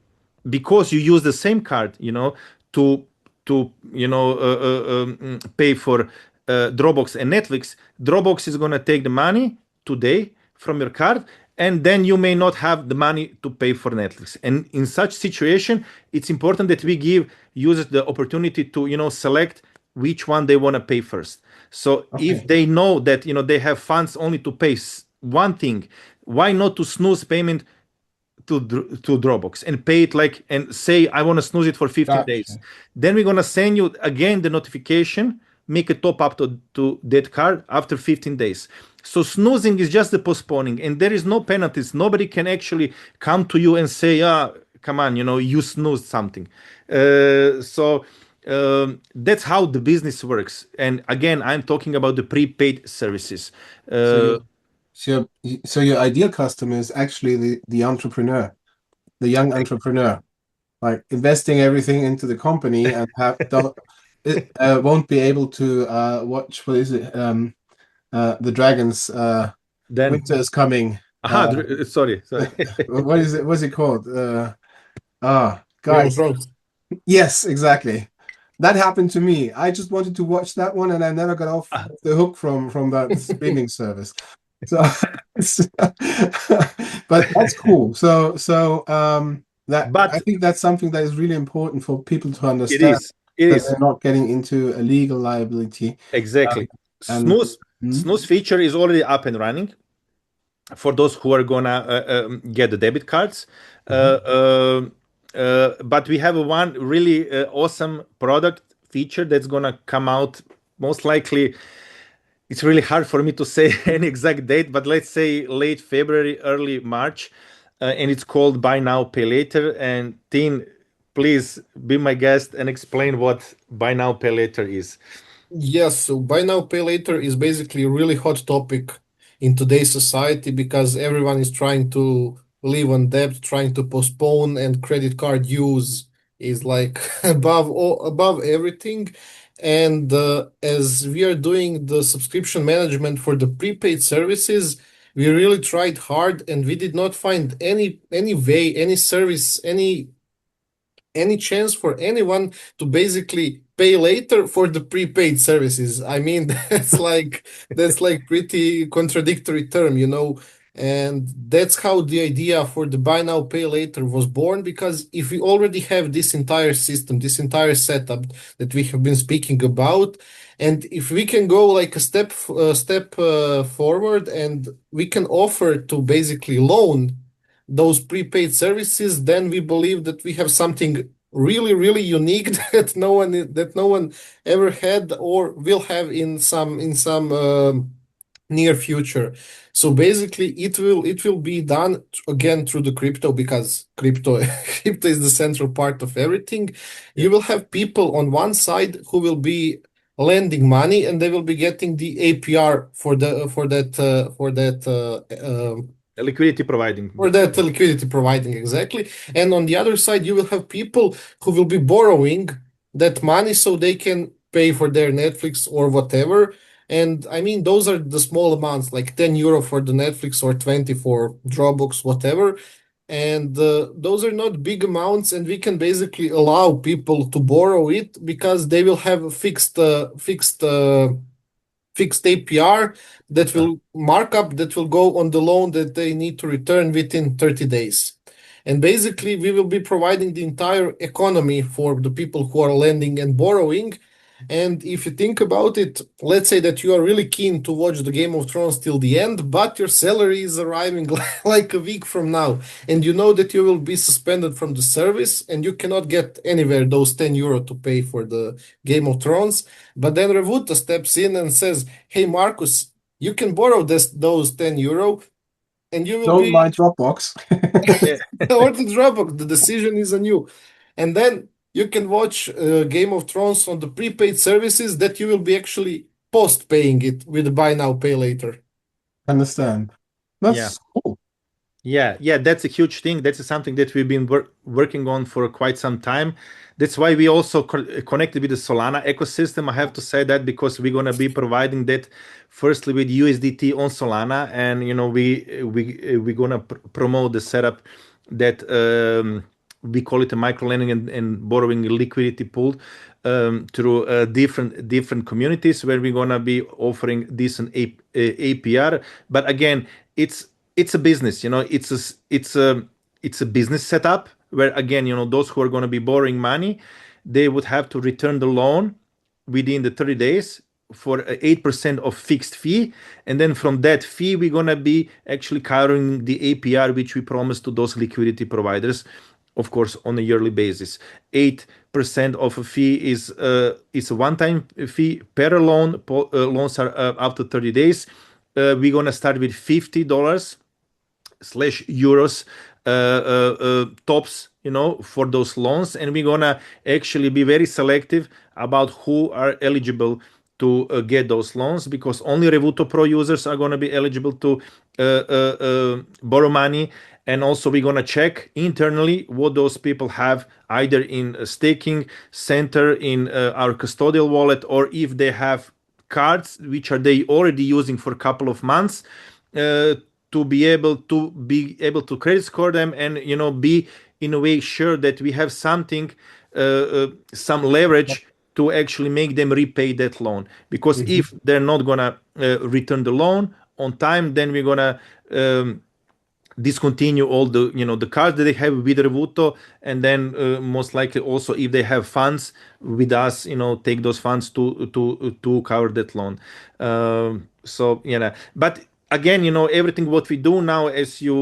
because you use the same card, to pay for Dropbox and Netflix, Dropbox is gonna take the money today from your card, and then you may not have the money to pay for Netflix. And in such situation, it's important that we give users the opportunity to select which one they want to pay first. So if they know that they have funds only to pay one thing, why not to snooze payment to Dropbox and pay it and say I want to snooze it for 15 days. Then we're gonna send you again the notification, make a top up to that card after 15 days. So snoozing is just the postponing, and there is no penalties. Nobody can actually come to you and say, come on, you snoozed something. So that's how the business works. And again, I'm talking about the prepaid services. So your ideal customer is actually the entrepreneur, the young entrepreneur, like investing everything into the company and won't be able to watch, what is it, the Dragons Then winter is coming. sorry. What is it? What's it called? Game of Guys. Thrones. Yes, exactly. That happened to me. I just wanted to watch that one, and I never got off the hook from that streaming service. So, but that's cool. That But I think that's something that is really important for people to it understand is. It that is. they're not getting into a legal liability. Exactly. And Snooze feature is already up and running for those who are gonna get the debit cards. But we have one really awesome product feature that's gonna come out most likely. It's really hard for me to say an exact date, but let's say late February, early March, and it's called Buy Now, Pay Later. And Tin, please be my guest and explain what Buy Now, Pay Later is. Yes, so buy now, pay later is basically a really hot topic in today's society because everyone is trying to live on debt, trying to postpone, and credit card use is like above everything. And as we are doing the subscription management for the prepaid services, we really tried hard and we did not find any way, any service, any chance for anyone to basically pay later for the prepaid services. I mean, that's like pretty contradictory term, you know. And that's how the idea for the buy now pay later was born, because if we already have this entire system, this entire setup that we have been speaking about, and if we can go like a step forward and we can offer to basically loan those prepaid services, then we believe that we have something really, really unique that no one ever had or will have in some near future. So basically, it will be done again through the crypto, because crypto crypto is the central part of everything. You will have people on one side who will be lending money, and they will be getting the APR Liquidity providing. for that liquidity providing, exactly. And on the other side, you will have people who will be borrowing that money so they can pay for their Netflix or whatever. And I mean, those are the small amounts, like €10 for the Netflix or 20 for Dropbox, whatever. And those are not big amounts, and we can basically allow people to borrow it because they will have a fixed APR that will markup that will go on the loan that they need to return within 30 days. And basically, we will be providing the entire economy for the people who are lending and borrowing. And if you think about it, let's say that you are really keen to watch the Game of Thrones till the end, but your salary is arriving like a week from now, and you know that you will be suspended from the service and you cannot get anywhere those €10 to pay for the Game of Thrones. But then Revuto steps in and says, "Hey, Marcus, you can borrow those €10 and you will don't be mind Dropbox. or the Dropbox. The decision is on you." And then you can watch Game of Thrones on the prepaid services that you will be actually post paying it with buy now, pay later. Understand? That's cool. Yeah, that's a huge thing. That's something that we've been working on for quite some time. That's why we also connected with the Solana ecosystem. I have to say that because we're gonna be providing that firstly with USDT on Solana, and you know we're gonna promote the setup that we call it a micro lending and borrowing liquidity pool through different communities where we're gonna be offering decent APR. But again, it's a business, you know. It's a business setup where, again, you know, those who are going to be borrowing money, they would have to return the loan within the 30 days for 8% of fixed fee, and then from that fee we're going to be actually covering the APR which we promised to those liquidity providers, of course, on a yearly basis. 8% of a fee is a one-time fee per loan. Loans are up to 30 days. We're going to start with $50/euros tops, you know, for those loans, and we're gonna actually be very selective about who are eligible to get those loans, because only Revuto Pro users are gonna be eligible to borrow money. And also we're gonna check internally what those people have, either in a staking center, in our custodial wallet, or if they have cards which are they already using for a couple of months, to be able to credit score them, and be in a way sure that we have something, some leverage to actually make them repay that loan. Because if they're not gonna return the loan on time, then we're gonna discontinue all the the cards that they have with Revuto, and then most likely also, if they have funds with us, take those funds to cover that loan. So but again, everything what we do now, as you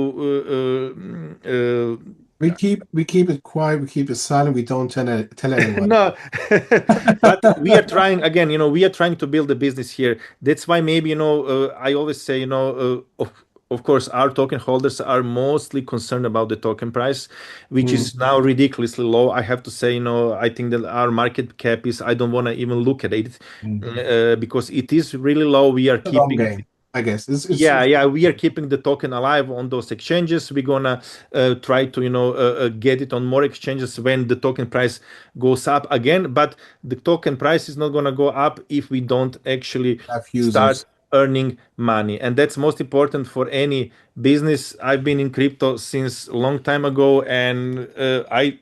We keep it quiet, we keep it silent, we don't tell anyone. no, but we are trying again. We are trying to build a business here. That's why maybe I always say of course our token holders are mostly concerned about the token price, which is now ridiculously low. I have to say, I think that our market cap is. I don't want to even look at it because it is really low. We are It's a long keeping. game, I guess. Yeah, we are keeping the token alive on those exchanges. We're gonna try to get it on more exchanges when the token price goes up again. But the token price is not gonna go up if we don't actually have start users. earning money, and that's most important for any business. I've been in crypto since a long time ago, and I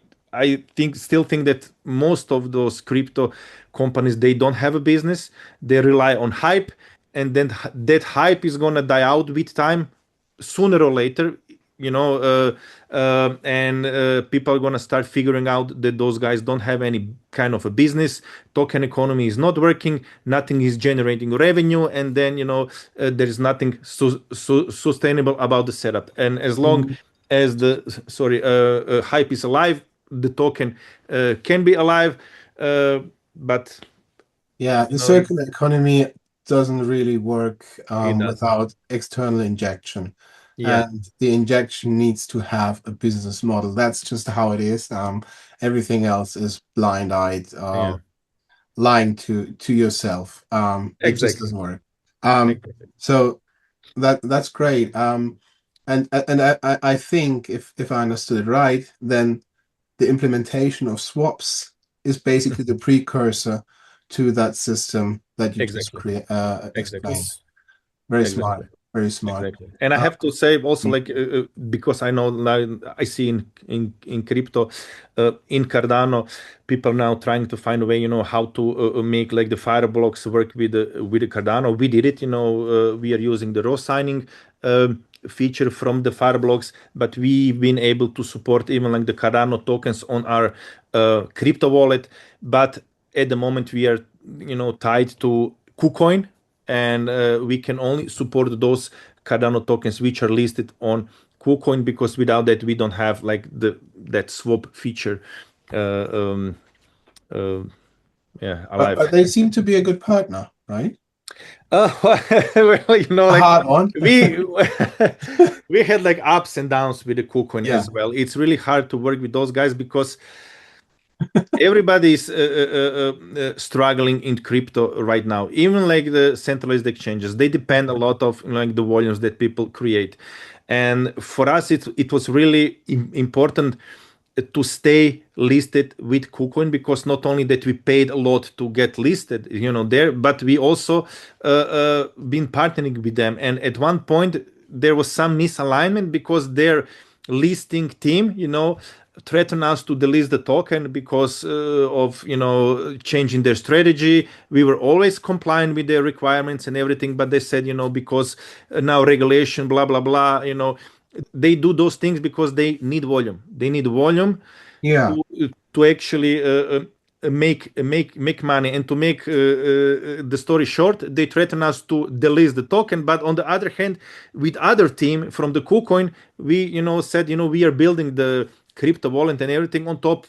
still think that most of those crypto companies, they don't have a business. They rely on hype, and then that hype is gonna die out with time, sooner or later. And people are gonna start figuring out that those guys don't have any kind of a business. Token economy is not working. Nothing is generating revenue, and then there is nothing sustainable about the setup. And as long as the hype is alive, the token can be alive, but Yeah, the know, circular economy doesn't really work it does. without external injection. Yeah, And the injection needs to have a business model. That's just how it is. Everything else is blind-eyed, yeah, lying to yourself. It just exactly. doesn't work. Exactly. So that's great. And I think if I understood it right, then the implementation of swaps is basically the precursor to that system that you just Exactly. Exactly. explained. Very smart. Exactly. Very smart. Exactly. And I have to say also, Mm. like, because I know now, I see in crypto, in Cardano, people now trying to find a way, how to make like the fire blocks work with the Cardano. We did it, we are using the raw signing feature from the Fireblocks, but we've been able to support even like the Cardano tokens on our crypto wallet. But at the moment, we are tied to KuCoin, and we can only support those Cardano tokens which are listed on KuCoin, because without that we don't have like that swap feature uh, alive. But they seem to be a good partner, right? Well, A like hard one. we we had like ups and downs with the KuCoin Yeah. as well. It's really hard to work with those guys because everybody is struggling in crypto right now. Even like the centralized exchanges, they depend a lot of like the volumes that people create. And for us, it was really important to stay listed with KuCoin, because not only that we paid a lot to get listed, there, but we also been partnering with them. And at one point, there was some misalignment because their listing team, threatened us to delist the token because of changing their strategy. We were always compliant with their requirements and everything, but they said because now regulation, blah blah blah, they do those things because they need volume. They need volume Yeah. to actually make money. And to make the story short, they threaten us to delist the token. But on the other hand, with other team from the KuCoin, we said we are building the crypto wallet and everything on top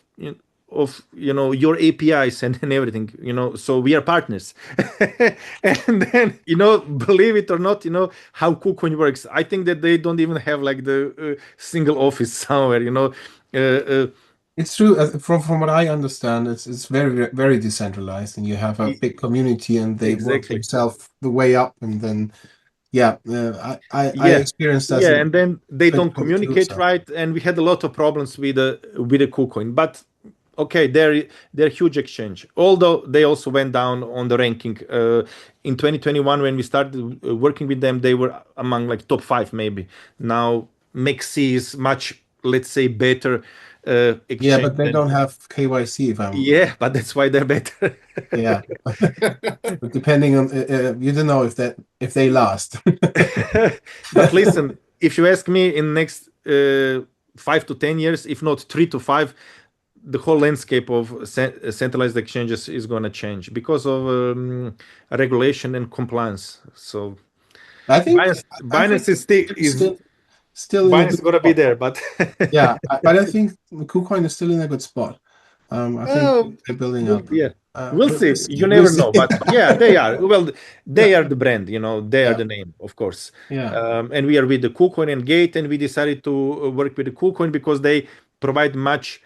of your APIs and everything, so we are partners. And then believe it or not, how KuCoin works. I think that they don't even have like the single office somewhere. It's true. From what I understand, it's very very decentralized, and you have a big community, and they work Exactly. themselves the way up, and then yeah, I Yeah, experienced that yeah, in and then they don't 2022. communicate So right, and we had a lot of problems with the KuCoin. But okay, they're huge exchange. Although they also went down on the ranking. In 2021, when we started working with them, they were among like top 5 maybe. Now MEXC is much, let's say, better exchange. Yeah, but they don't have KYC. If I'm Yeah, but that's why they're better. yeah, but depending on you don't know if they last. But listen, if you ask me, in next 5 to 10 years, if not 3 to 5, the whole landscape of centralized exchanges is going to change because of regulation and compliance. So I think Binance is still in a Binance good is going to be spot. there, but Yeah, but I think KuCoin is still in a good spot. I think they're building up. yeah, we'll But see. You we'll never see. know, but yeah, they are. Well, they Yeah, are the brand, they are yeah, the name, of course. yeah. And we are with the KuCoin and Gate, and we decided to work with the KuCoin because they provide much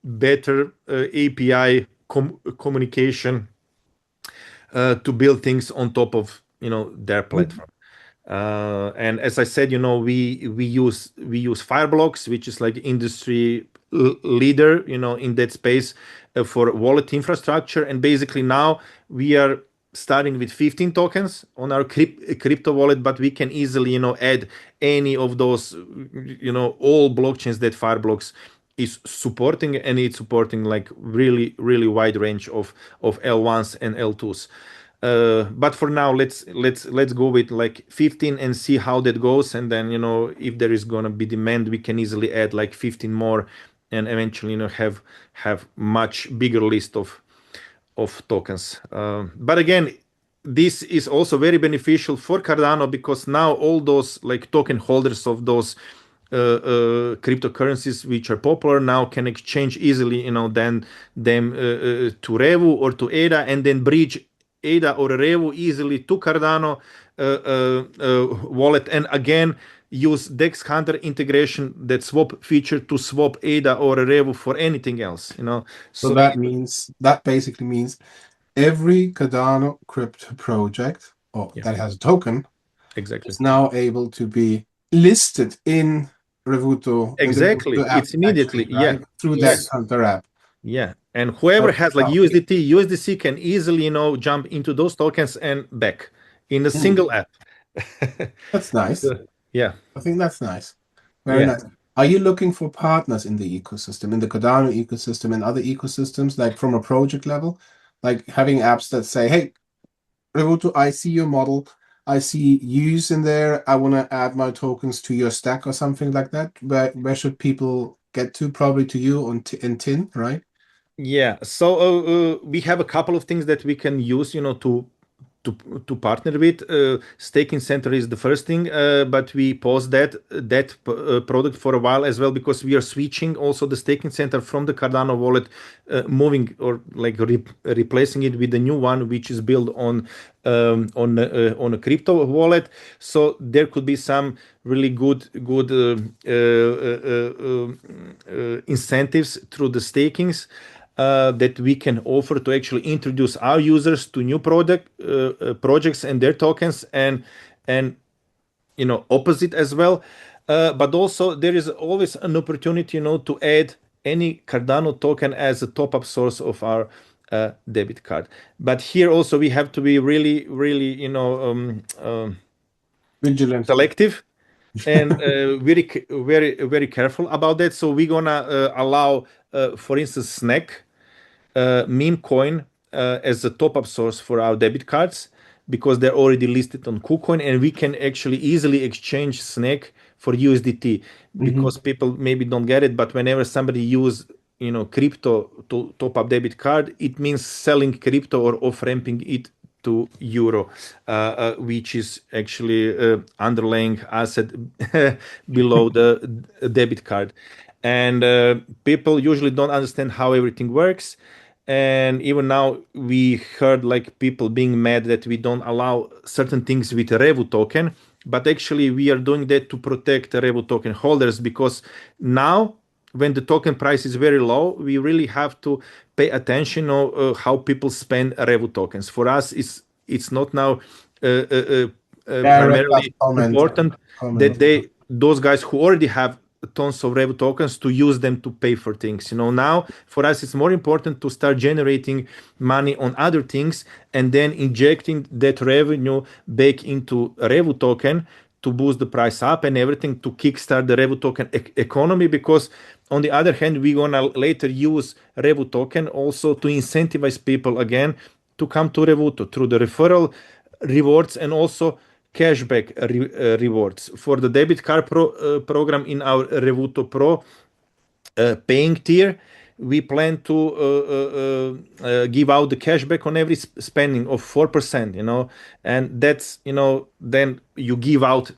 better API communication to build things on top of their platform. And as I said, we use Fireblocks, which is like industry leader, in that space for wallet infrastructure. And basically now we are starting with 15 tokens on our crypto wallet, but we can easily, add any of those, all blockchains that Fireblocks is supporting, and it's supporting like really, really wide range of L1s and L2s. But for now, let's go with like 15 and see how that goes, and then if there is gonna be demand, we can easily add like 15 more, and eventually have much bigger list of tokens. But again, this is also very beneficial for Cardano because now all those like token holders of those cryptocurrencies which are popular now can exchange easily, then them to Revu or to ADA, and then bridge ADA or Revu easily to Cardano wallet, and again use Dex Hunter integration, that swap feature, to swap ADA or Revu for anything else. So that basically means every Cardano crypto project that has a token exactly. is now able to be listed in Revuto. Exactly. In the app, It's immediately, actually, right? Through yes. Dex Hunter app. Yeah, and whoever That's has like powerful. USDC can easily, jump into those tokens and back in a single app. That's nice. Yeah. I think that's nice. Very Yeah. nice. Are you looking for partners in the ecosystem, in the Cardano ecosystem and other ecosystems, like from a project level, like having apps that say, hey, Revuto, I see your model. I see use in there. I want to add my tokens to your stack or something like that. Where should people get to? Probably to you in TIN, right? Yeah, so we have a couple of things that we can use, to partner with. Staking center is the first thing, but we paused that product for a while as well because we are switching also the staking center from the Cardano wallet, moving or like replacing it with the new one, which is built on a crypto wallet. So there could be some really good incentives through the stakings that we can offer to actually introduce our users to new projects and their tokens, and opposite as well. But also there is always an opportunity, to add any Cardano token as a top-up source of our debit card. But here also we have to be really, really, Vigilant. selective and very, very, very careful about that. So we're gonna allow, for instance, Snack meme coin as a top-up source for our debit cards because they're already listed on KuCoin, and we can actually easily exchange Snake for USDT because people maybe don't get it, but whenever somebody use crypto to top up debit card, it means selling crypto or off-ramping it to euro, which is actually underlying asset below the debit card. And people usually don't understand how everything works. And even now we heard like people being mad that we don't allow certain things with a Revu token, but actually we are doing that to protect the Revu token holders, because now when the token price is very low, we really have to pay attention on how people spend Revu tokens. For us, it's not now primarily important that those guys who already have tons of Rev tokens to use them to pay for things. Now for us it's more important to start generating money on other things and then injecting that revenue back into Revu token to boost the price up and everything to kickstart the Revu token economy. Because on the other hand, we're gonna later use Revu token also to incentivize people again to come to Revuto through the referral rewards and also cashback rewards for the debit card program in our Revuto Pro paying tier. We plan to give out the cashback on every spending of 4%, and that's, then you give out,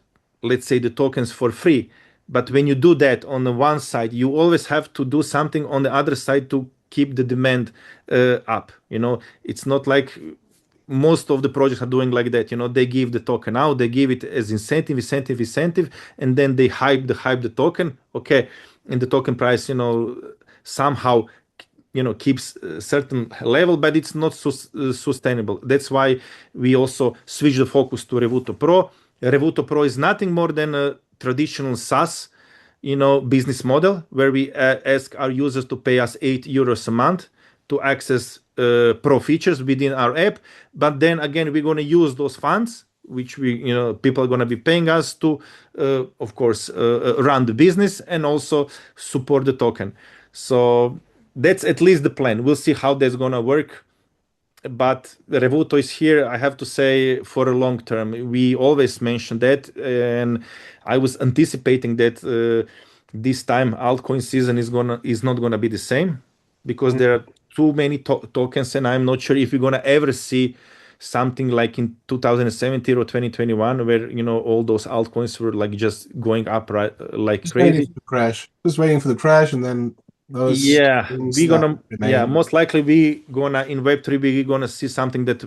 let's say, the tokens for free. But when you do that on the one side, you always have to do something on the other side to keep the demand up. It's not like most of the projects are doing like that. They give the token out, they give it as incentive, and then they hype the token. Okay, and the token price, somehow, keeps a certain level, but it's not sustainable. That's why we also switch the focus to Revuto Pro. Revuto Pro is nothing more than a traditional SaaS, business model where we ask our users to pay us €8 a month to access pro features within our app. But then again, we're going to use those funds, which people are going to be paying us to, of course, run the business and also support the token. So that's at least the plan. We'll see how that's going to work. But Revuto is here, I have to say, for a long term. We always mention that, and I was anticipating that this time altcoin season is not gonna be the same, because there are too many tokens, and I'm not sure if we're gonna ever see something like in 2017 or 2021, where all those altcoins were like just going up like Just crazy. waiting for the crash. Just waiting for the crash, and then those. Yeah, things we're that gonna. remain. Yeah, most likely we gonna in Web3 we gonna see something that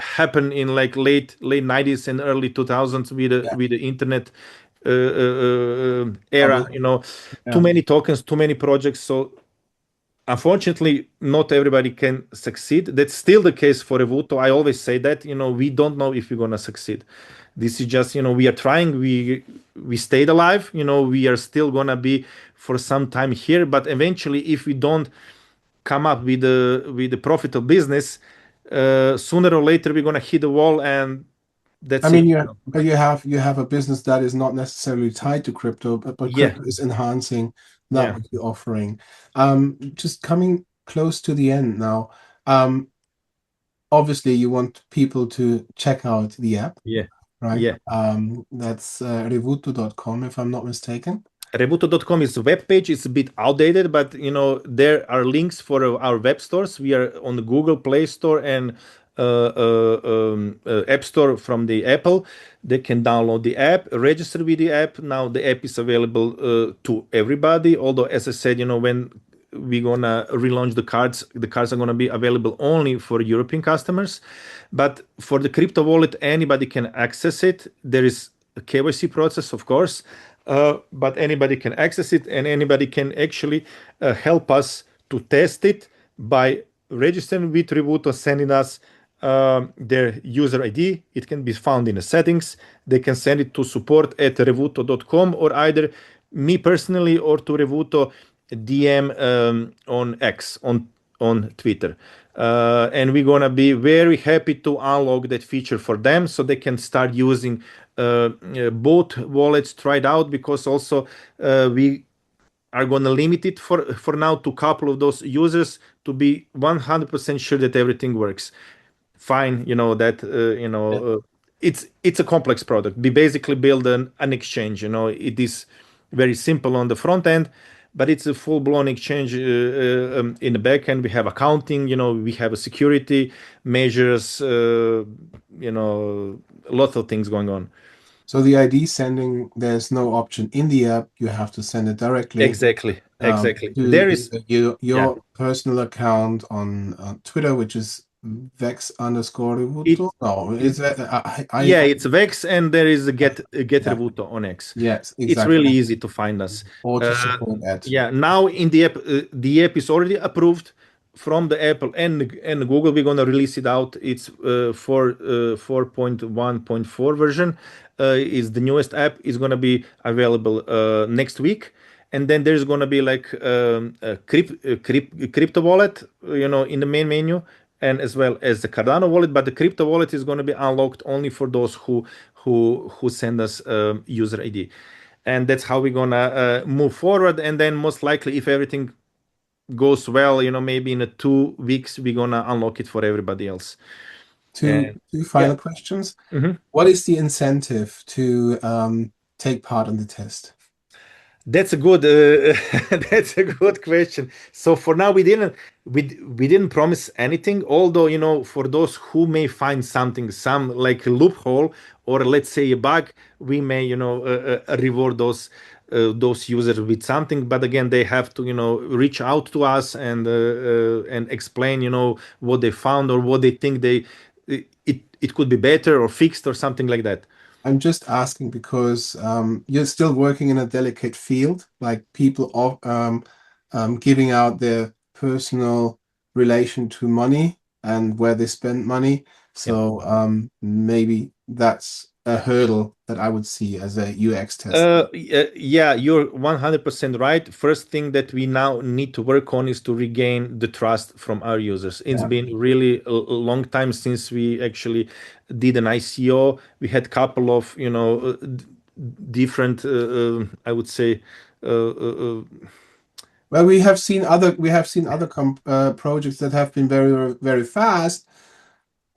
happen in like late 90s and early 2000s with the internet era. Yeah. Too many tokens, too many projects. So unfortunately, not everybody can succeed. That's still the case for Revuto. I always say that we don't know if we're gonna succeed. This is just we are trying. We stayed alive. We are still gonna be for some time here. But eventually, if we don't come up with a profitable business, sooner or later we're gonna hit the wall, and that's I mean, it. but you have a business that is not necessarily tied to crypto, but Yeah. crypto is enhancing that Yeah. what you're offering. Just coming close to the end now. Obviously, you want people to check out the app, Yeah. right? Yeah. That's revuto.com, if I'm not mistaken. Revuto.com is a web page. It's a bit outdated, but there are links for our web stores. We are on the Google Play Store and App Store from the Apple. They can download the app, register with the app. Now the app is available to everybody. Although, as I said, when we're gonna relaunch the cards are gonna be available only for European customers. But for the crypto wallet, anybody can access it. There is a KYC process, of course. But anybody can access it, and anybody can actually help us to test it by registering with Revuto, sending us their user ID. It can be found in the settings. They can send it to support@revuto.com, or either me personally or to Revuto DM on X, on Twitter. And we're gonna be very happy to unlock that feature for them, so they can start using both wallets, tried out, because also we are going to limit it for now to a couple of those users to be 100% sure that everything works fine. It's a complex product. We basically build an exchange. It is very simple on the front end, but it's a full-blown exchange in the back end. We have accounting, we have a security measures, lots of things going on. So the ID sending, there's no option in the app. You have to send it directly. Exactly. To There is your personal account on Twitter, which is Vex_Revuto. It's Vex, and there is a get Revuto on X. Yes, exactly. It's really easy to find us. Or to support that. Yeah, now in the app is already approved. from the Apple and Google, we're gonna release it out. It's for 4.1.4 version. Is the newest app is gonna be available next week, and then there's gonna be like crypto wallet, in the main menu, and as well as the Cardano wallet. But the crypto wallet is gonna be unlocked only for those who send us user ID, and that's how we're gonna move forward. And then most likely, if everything goes well, maybe in 2 weeks we're gonna unlock it for everybody else. Two final questions. Mhm. What is the incentive to take part in the test? That's a good that's a good question. So for now we didn't promise anything, although for those who may find some like a loophole or let's say a bug, we may reward those users with something. But again, they have to reach out to us and explain what they found or what they think it could be better or fixed or something like that. I'm just asking because you're still working in a delicate field, like people giving out their personal relation to money and where they spend money. So maybe that's a hurdle that I would see as a UX tester. Yeah, you're 100% right. First thing that we now need to work on is to regain the trust from our users. It's been really a long time since we actually did an ICO. We had couple of, different, I would say, Well, we have seen other projects that have been very, very fast,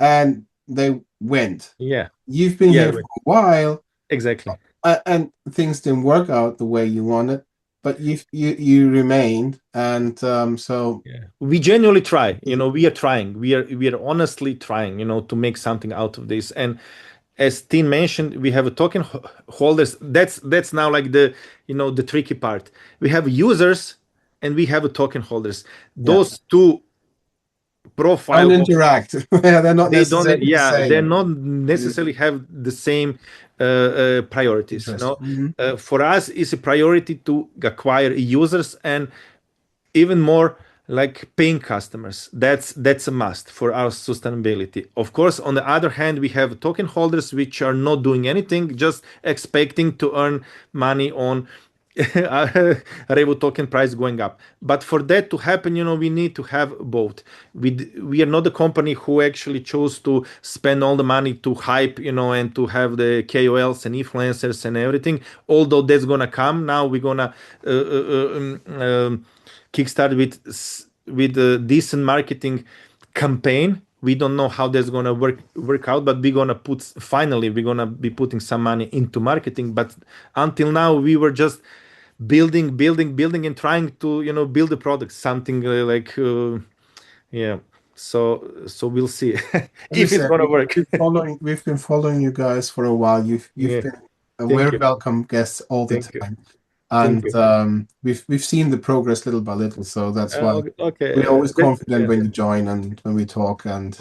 and they went. yeah, You've been here for a while, exactly. and things didn't work out the way you wanted, but you remained, and so Yeah. We genuinely try. We are trying. We are honestly trying. To make something out of this. And as Tin mentioned, we have a token holders. That's now like the tricky part. We have users and we have a token holders. Those two profiles don't interact. They're not they don't necessarily the same. they're not necessarily have the same priorities. For us it's a priority to acquire users and even more like paying customers. That's a must for our sustainability. Of course, on the other hand, we have token holders which are not doing anything, just expecting to earn money on Revo token price going up. But for that to happen, we need to have both. We are not the company who actually chose to spend all the money to hype, and to have the KOLs and influencers and everything. Although that's gonna come now, we're gonna kickstart with a decent marketing campaign. We don't know how that's gonna work out, but we're gonna be putting some money into marketing. But until now, we were just building, and trying to build a product, something yeah. So we'll see if it's gonna work. We've been following you guys for a while. You've Yeah. been a Thank very you. welcome guest all the Thank you. time. Thank And we've seen the progress little by little, so that's why Okay. we're always That's- confident yeah. when you join and when we talk. And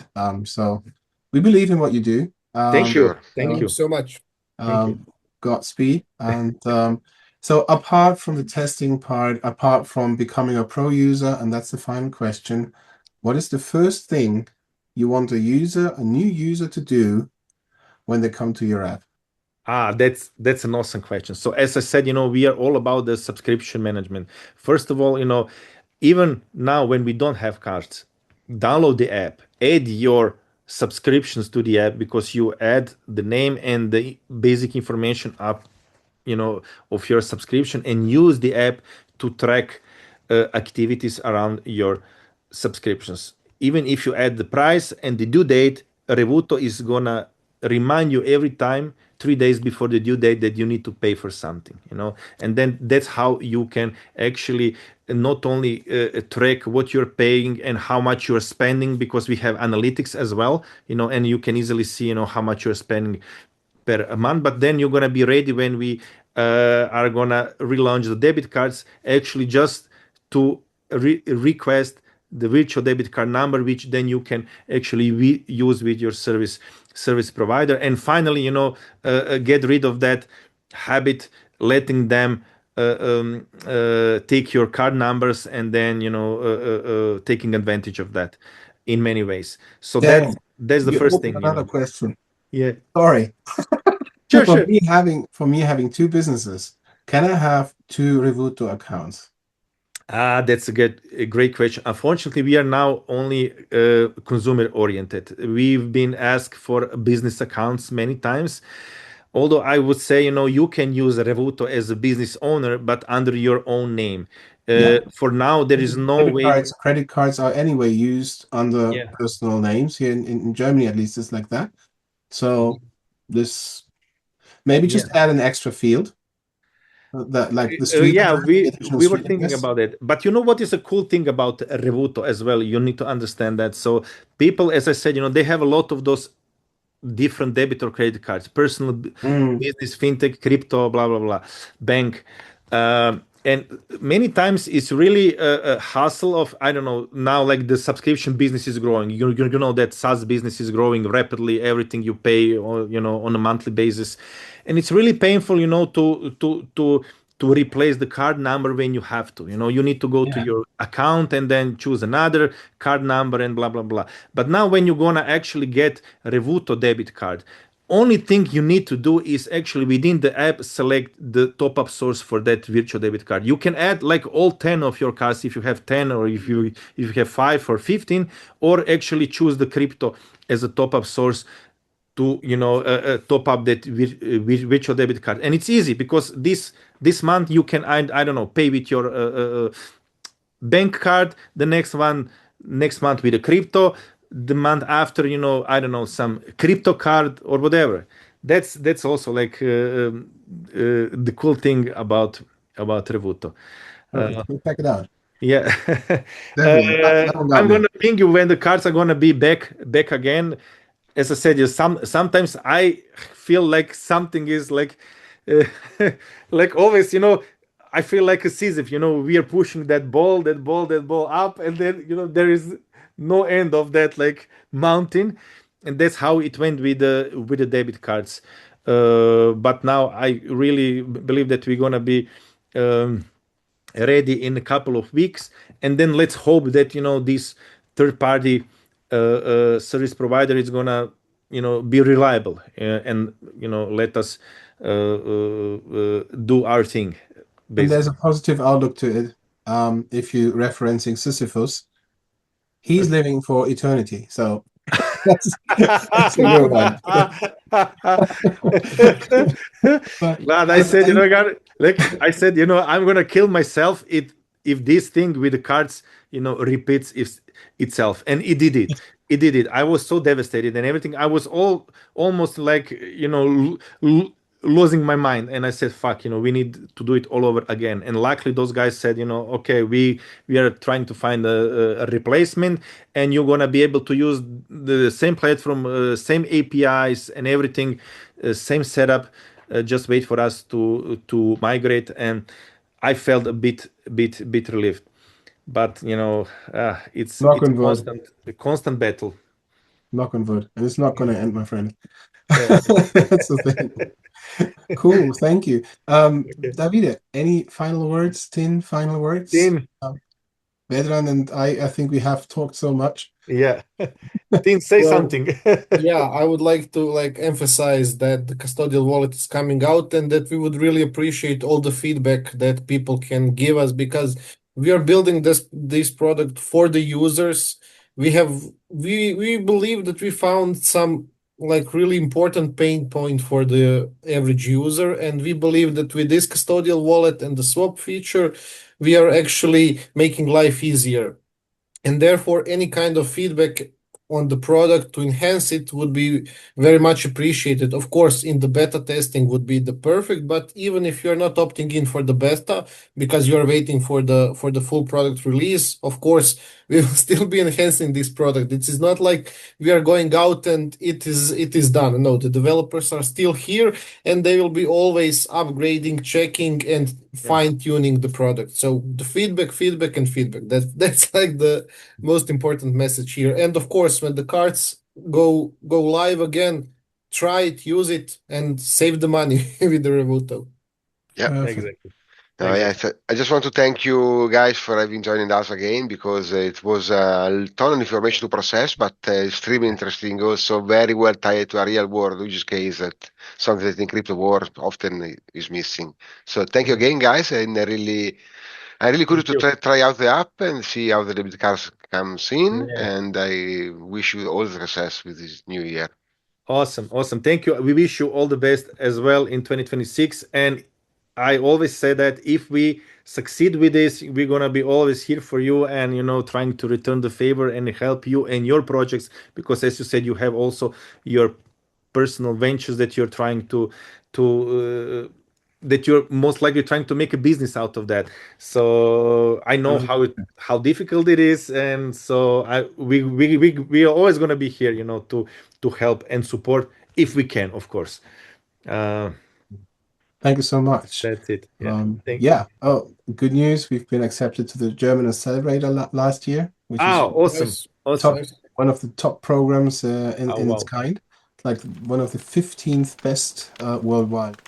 so we believe in what you do. Thank you. Sure. Thank you. so much. Thank you. Godspeed. And so apart from the testing part, apart from becoming a pro user, and that's the final question, what is the first thing you want a new user to do when they come to your app? That's an awesome question. So as I said, we are all about the subscription management. First of all, even now when we don't have cards, download the app, add your subscriptions to the app because you add the name and the basic information up, of your subscription and use the app to track activities around your subscriptions. Even if you add the price and the due date, Revuto is gonna remind you every time 3 days before the due date that you need to pay for something, and then that's how you can actually not only track what you're paying and how much you're spending, because we have analytics as well, and you can easily see how much you're spending per month. But then you're gonna be ready when we are gonna relaunch the debit cards, actually just to request the virtual debit card number, which then you can actually use with your service provider. And finally, get rid of that habit letting them take your card numbers and then taking advantage of that in many ways. So Dan, that's the you first opened thing. another question. Yeah. Sorry. Sure, For sure. me having two businesses, can I have two Revuto accounts? That's a great question. Unfortunately, we are now only consumer oriented. We've been asked for business accounts many times. Although I would say, you can use Revuto as a business owner, but under your own name. Yeah. For now, there is no way. Credit cards are anyway used under Yeah. personal names here in Germany, at least it's like that. So this maybe Yeah. just add an extra field that like the street Yeah, address, the we additional we were street thinking address. about it. But you know what is a cool thing about Revuto as well? You need to understand that. So people, as I said, they have a lot of those different debit or credit cards, personal, Mm, business, fintech, crypto, blah blah blah, bank. And many times it's really a hustle of, I don't know, now like the subscription business is growing. You know that SaaS business is growing rapidly. Everything you pay or, on a monthly basis, and it's really painful, to replace the card number when you have to. You need to go to yeah. your account and then choose another card number and blah blah blah. But now when you're gonna actually get Revuto debit card, only thing you need to do is actually within the app select the top up source for that virtual debit card. You can add like all 10 of your cards if you have 10, or if you have 5 or 15, or actually choose the crypto as a top up source to top up that virtual debit card. And it's easy because this month you can, I don't know, pay with your bank card, the next month with a crypto, the month after, I don't know, some crypto card or whatever. That's also like the cool thing about Revuto. Perfect. We'll check it out. Yeah. Definitely. That one got I'm me. gonna ping you when the cards are gonna be back again. As I said, sometimes I feel like something is like, uh, like always, I feel like a Sisyphe. We are pushing that ball up, and then there is no end of that like mountain, and that's how it went with the debit cards. But now I really believe that we're gonna be. Ready in a couple of weeks, and then let's hope that this third party service provider is gonna be reliable, and let us do our thing, And there's basically. a positive outlook to it. If you're referencing Sisyphus, he's living for eternity. So that's a good one. But Glad I said, God, like I said, I'm gonna kill myself if this thing with the cards, repeats itself, and it did it. It did it. I was so devastated and everything. I was almost like losing my mind, and I said, "Fuck, we need to do it all over again." And luckily, those guys said, "Okay, we are trying to find a replacement, and you're gonna be able to use the same platform, same APIs and everything, same setup. Just wait for us to migrate." And I felt a bit relieved, but it's knock it's on wood, a constant battle. knock on wood, and it's not going to end, my friend. Yeah. That's the thing. Cool, thank you. Okay. Davide, any final words? Tin, final words? Tim, Vedran and I think we have talked so much. yeah. Tim, say Well, something. yeah, I would like to emphasize that the custodial wallet is coming out and that we would really appreciate all the feedback that people can give us because we are building this product for the users. We believe that we found some really important pain point for the average user, and we believe that with this custodial wallet and the swap feature, we are actually making life easier, and therefore any kind of feedback on the product to enhance it would be very much appreciated. Of course, in the beta testing would be the perfect, but even if you're not opting in for the beta because you're waiting for the full product release, of course, we will still be enhancing this product. It is not like we are going out and it is done. No, the developers are still here and they will be always upgrading, checking, and Yeah. fine-tuning the product. So the feedback, and feedback. That's like the most important message here. And of course, when the cards go live again, try it, use it, and save the money with the Revuto. Yeah. Perfect. Exactly. I just want to thank you guys for having joined us again, because it was a ton of information to process, but extremely interesting, also very well tied to a real world use case, that something that in crypto world often is missing. So thank you again, guys, and I'm really curious to try out the app and see how the debit card comes in, Yeah. and I wish you all the success with this new year. Awesome. Thank you. We wish you all the best as well in 2026. And I always say that if we succeed with this, we're gonna be always here for you, and trying to return the favor and help you in your projects, because as you said, you have also your personal ventures that you're trying to that you're most likely trying to make a business out of that. So I know how difficult it is, and so we are always going to be here, to help and support if we can, of course. Thank you so much. That's it. Yeah. Yeah. Oh, good news. We've been accepted to the German Accelerator last year, which is Awesome. Nice. Awesome. one of the top programs in Oh, its wow. kind, like one of the 15th best worldwide.